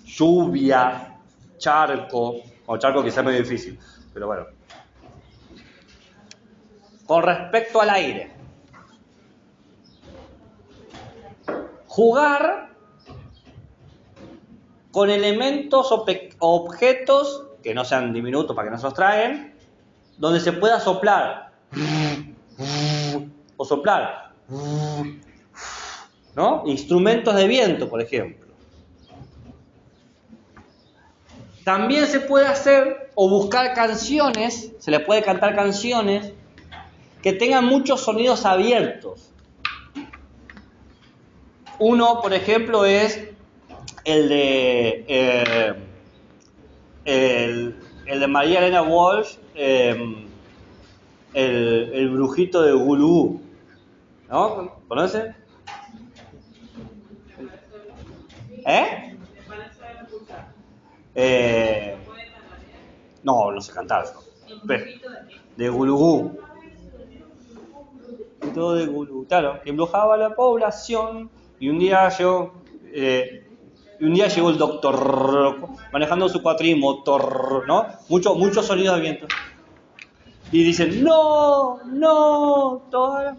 Lluvia, charco, o charco quizás es medio difícil, pero bueno. Con respecto al aire, jugar con elementos o objetos que no sean diminutos para que no se los traguen, donde se pueda soplar o soplar, ¿no? Instrumentos de viento, por ejemplo. También se puede hacer o buscar canciones, se le puede cantar canciones que tengan muchos sonidos abiertos. Uno, por ejemplo, es el de María Elena Walsh, el brujito de Gulú, ¿no? ¿Conocen? No sé cantar eso. De Gulugú. Todo de Gulú, claro, que embrujaba a la población y un día llegó el doctor manejando su cuatrimotor, ¿no? Muchos sonidos de viento. Y dicen, no,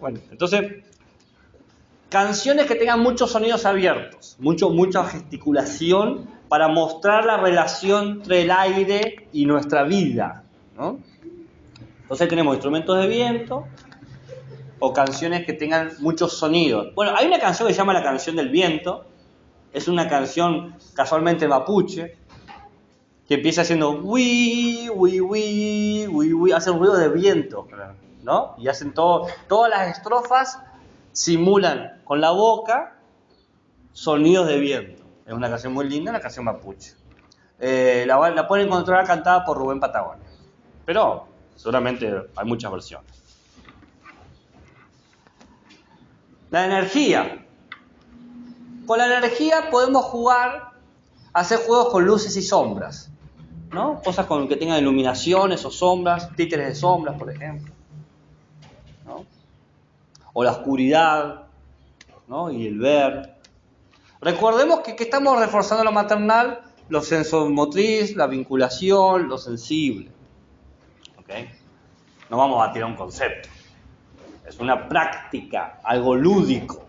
bueno, entonces, canciones que tengan muchos sonidos abiertos, mucha gesticulación para mostrar la relación entre el aire y nuestra vida, ¿no? Entonces tenemos instrumentos de viento o canciones que tengan muchos sonidos. Bueno, hay una canción que se llama La Canción del Viento, es una canción casualmente mapuche, que empieza haciendo wi, wi, wi, wi, wi, hacen ruido de viento, ¿no? Y hacen todas las estrofas simulan con la boca sonidos de viento. Es una canción muy linda, una canción mapuche. La pueden encontrar cantada por Rubén Patagonia, pero seguramente hay muchas versiones. La energía. Con la energía podemos jugar, hacer juegos con luces y sombras, ¿no? Cosas con que tengan iluminaciones o sombras, títeres de sombras, por ejemplo, ¿no? O la oscuridad, ¿no? Y el ver. Recordemos que estamos reforzando lo maternal, lo sensomotriz, la vinculación, lo sensible. ¿Ok? No vamos a tirar un concepto. Es una práctica, algo lúdico.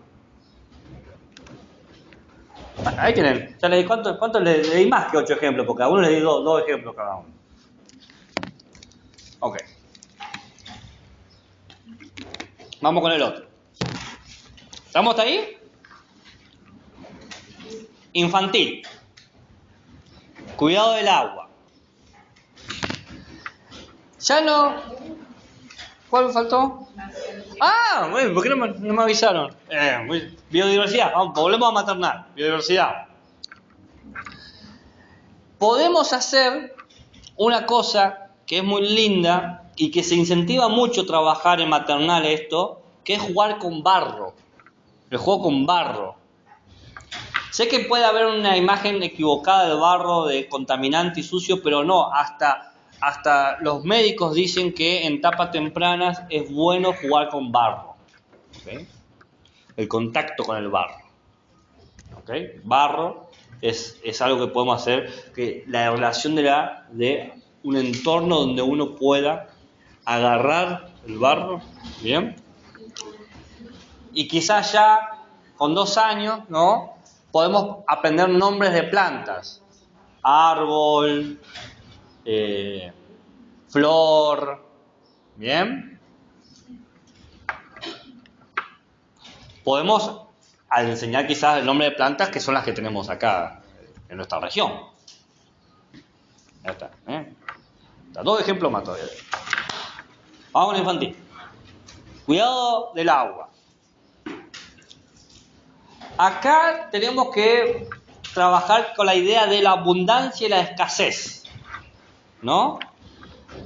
Bueno, ahí tienen. Ya le di, ¿cuánto le di más que 8 ejemplos? Porque a uno le di 2 ejemplos cada uno. Ok. Vamos con el otro. ¿Estamos hasta ahí? Infantil. Cuidado del agua. Ya no. ¿Cuál me faltó? Ah, bueno, ¿por qué no me avisaron? Biodiversidad, volvemos a maternal. Biodiversidad. Podemos hacer una cosa que es muy linda y que se incentiva mucho trabajar en maternal esto, que es jugar con barro. El juego con barro. Sé que puede haber una imagen equivocada del barro, de contaminante y sucio, pero no, hasta los médicos dicen que en etapas tempranas es bueno jugar con barro. ¿Okay? El contacto con el barro. ¿Okay? Barro es algo que podemos hacer, que la relación de un entorno donde uno pueda agarrar el barro, ¿bien? Y quizás ya con 2 años, ¿no? Podemos aprender nombres de plantas. Árbol, flor, ¿bien? Podemos enseñar quizás el nombre de plantas que son las que tenemos acá en nuestra región. Ya está, Está 2 ejemplos más todavía. Vamos con el infantil. Cuidado del agua. Acá tenemos que trabajar con la idea de la abundancia y la escasez, ¿no?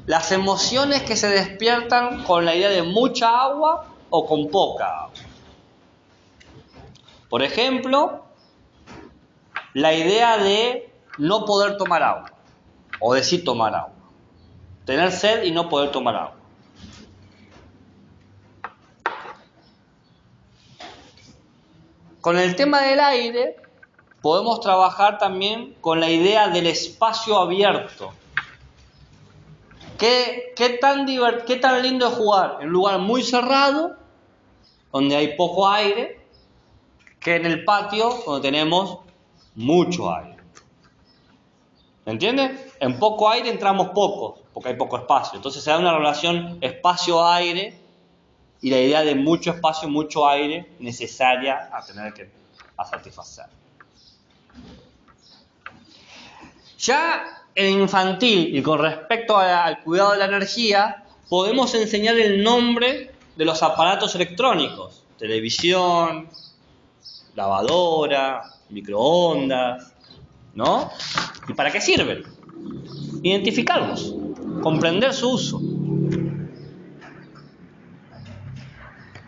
Las emociones que se despiertan con la idea de mucha agua o con poca agua. Por ejemplo, la idea de no poder tomar agua, o de sí tomar agua. Tener sed y no poder tomar agua. Con el tema del aire, podemos trabajar también con la idea del espacio abierto. ¿Qué tan lindo es jugar en un lugar muy cerrado, donde hay poco aire, que en el patio, donde tenemos mucho aire? ¿Me entiendes? En poco aire entramos pocos, porque hay poco espacio. Entonces se da una relación espacio-aire y la idea de mucho espacio, mucho aire necesaria a tener a satisfacer. Ya en infantil y con respecto al cuidado de la energía, podemos enseñar el nombre de los aparatos electrónicos, televisión, lavadora, microondas, ¿no? ¿Y para qué sirven? Identificarlos, comprender su uso.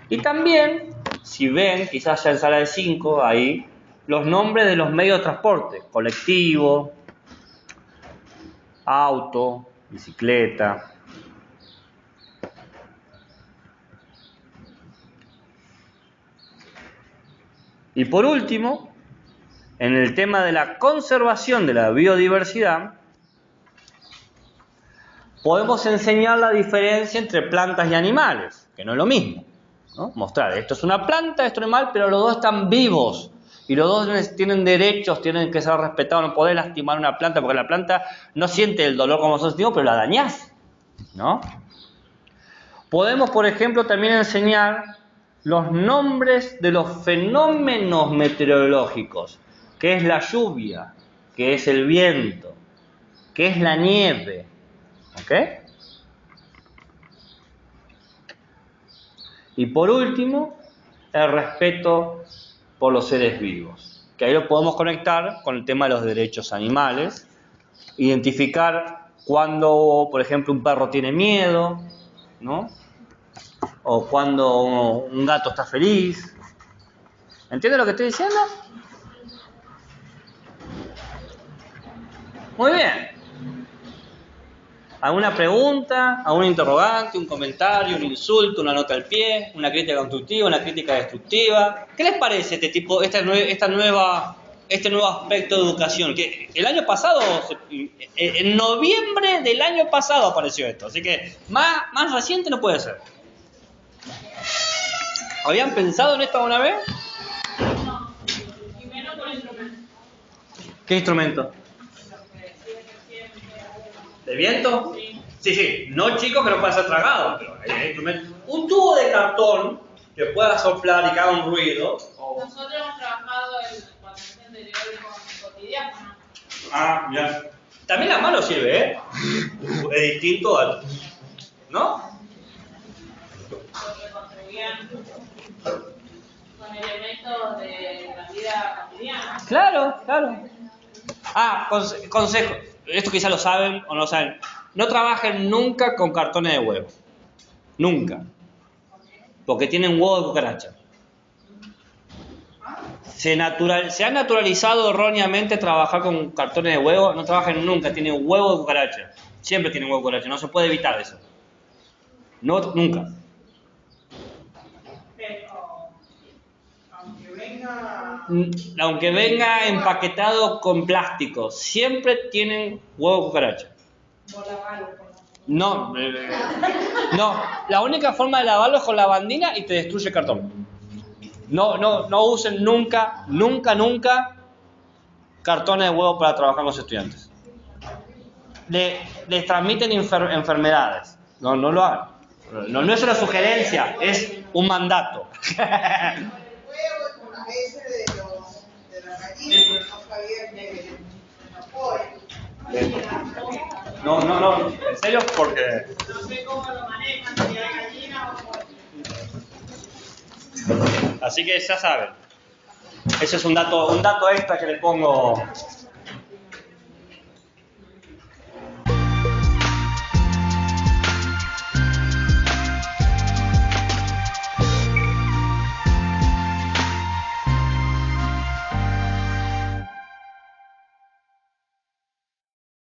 Y también, si ven, quizás ya en sala de 5, ahí, los nombres de los medios de transporte, colectivo, auto, bicicleta. Y por último, en el tema de la conservación de la biodiversidad, podemos enseñar la diferencia entre plantas y animales, que no es lo mismo, ¿no? Mostrar, esto es una planta, esto es un animal, pero los dos están vivos y los dos tienen derechos, tienen que ser respetados, no podés lastimar una planta porque la planta no siente el dolor como nosotros sentimos, pero la dañás, ¿no? Podemos, por ejemplo, también enseñar los nombres de los fenómenos meteorológicos, que es la lluvia, que es el viento, que es la nieve, ¿ok? Y por último, el respeto por los seres vivos, que ahí lo podemos conectar con el tema de los derechos animales, identificar cuando, por ejemplo, un perro tiene miedo, ¿no? O cuando un gato está feliz. ¿Entiendes lo que estoy diciendo? Muy bien. ¿Alguna pregunta? ¿Algún interrogante? ¿Un comentario? ¿Un insulto? ¿Una nota al pie? ¿Una crítica constructiva? ¿Una crítica destructiva? ¿Qué les parece este nuevo aspecto de educación? Que el año pasado, en noviembre del año pasado apareció esto, así que más reciente no puede ser. ¿Habían pensado en esto alguna vez? No, y menos con instrumentos. ¿Qué instrumento? ¿De viento? Sí. No, chicos, que no pueda ser tragado, pero hay instrumentos. Un tubo de cartón que pueda soplar y que haga un ruido. Nosotros hemos trabajado en cuadernos anteriores con cotidiano. Ah, ya. También la mano sirve, ¿eh? Es distinto al... ¿no? Lo reconstruían con elementos de la vida cotidiana. Claro. Ah, consejo. Esto quizás lo saben o no lo saben. No trabajen nunca con cartones de huevo. Nunca. Porque tienen huevo de cucaracha. Se ha naturalizado erróneamente trabajar con cartones de huevo. No trabajen nunca, tienen huevo de cucaracha. Siempre tienen huevo de cucaracha, no se puede evitar eso. No, nunca. Pero, Aunque venga empaquetado con plástico, siempre tienen huevo de cucaracha. No, la única forma de lavarlo es con lavandina y te destruye el cartón. No usen nunca cartones de huevo para trabajar con los estudiantes. Les transmiten enfermedades. No lo hagan. No es una sugerencia, es un mandato. No, en serio, porque... no sé cómo lo manejan, si hay gallina o pollo. Así que ya saben. Ese es un dato extra que le pongo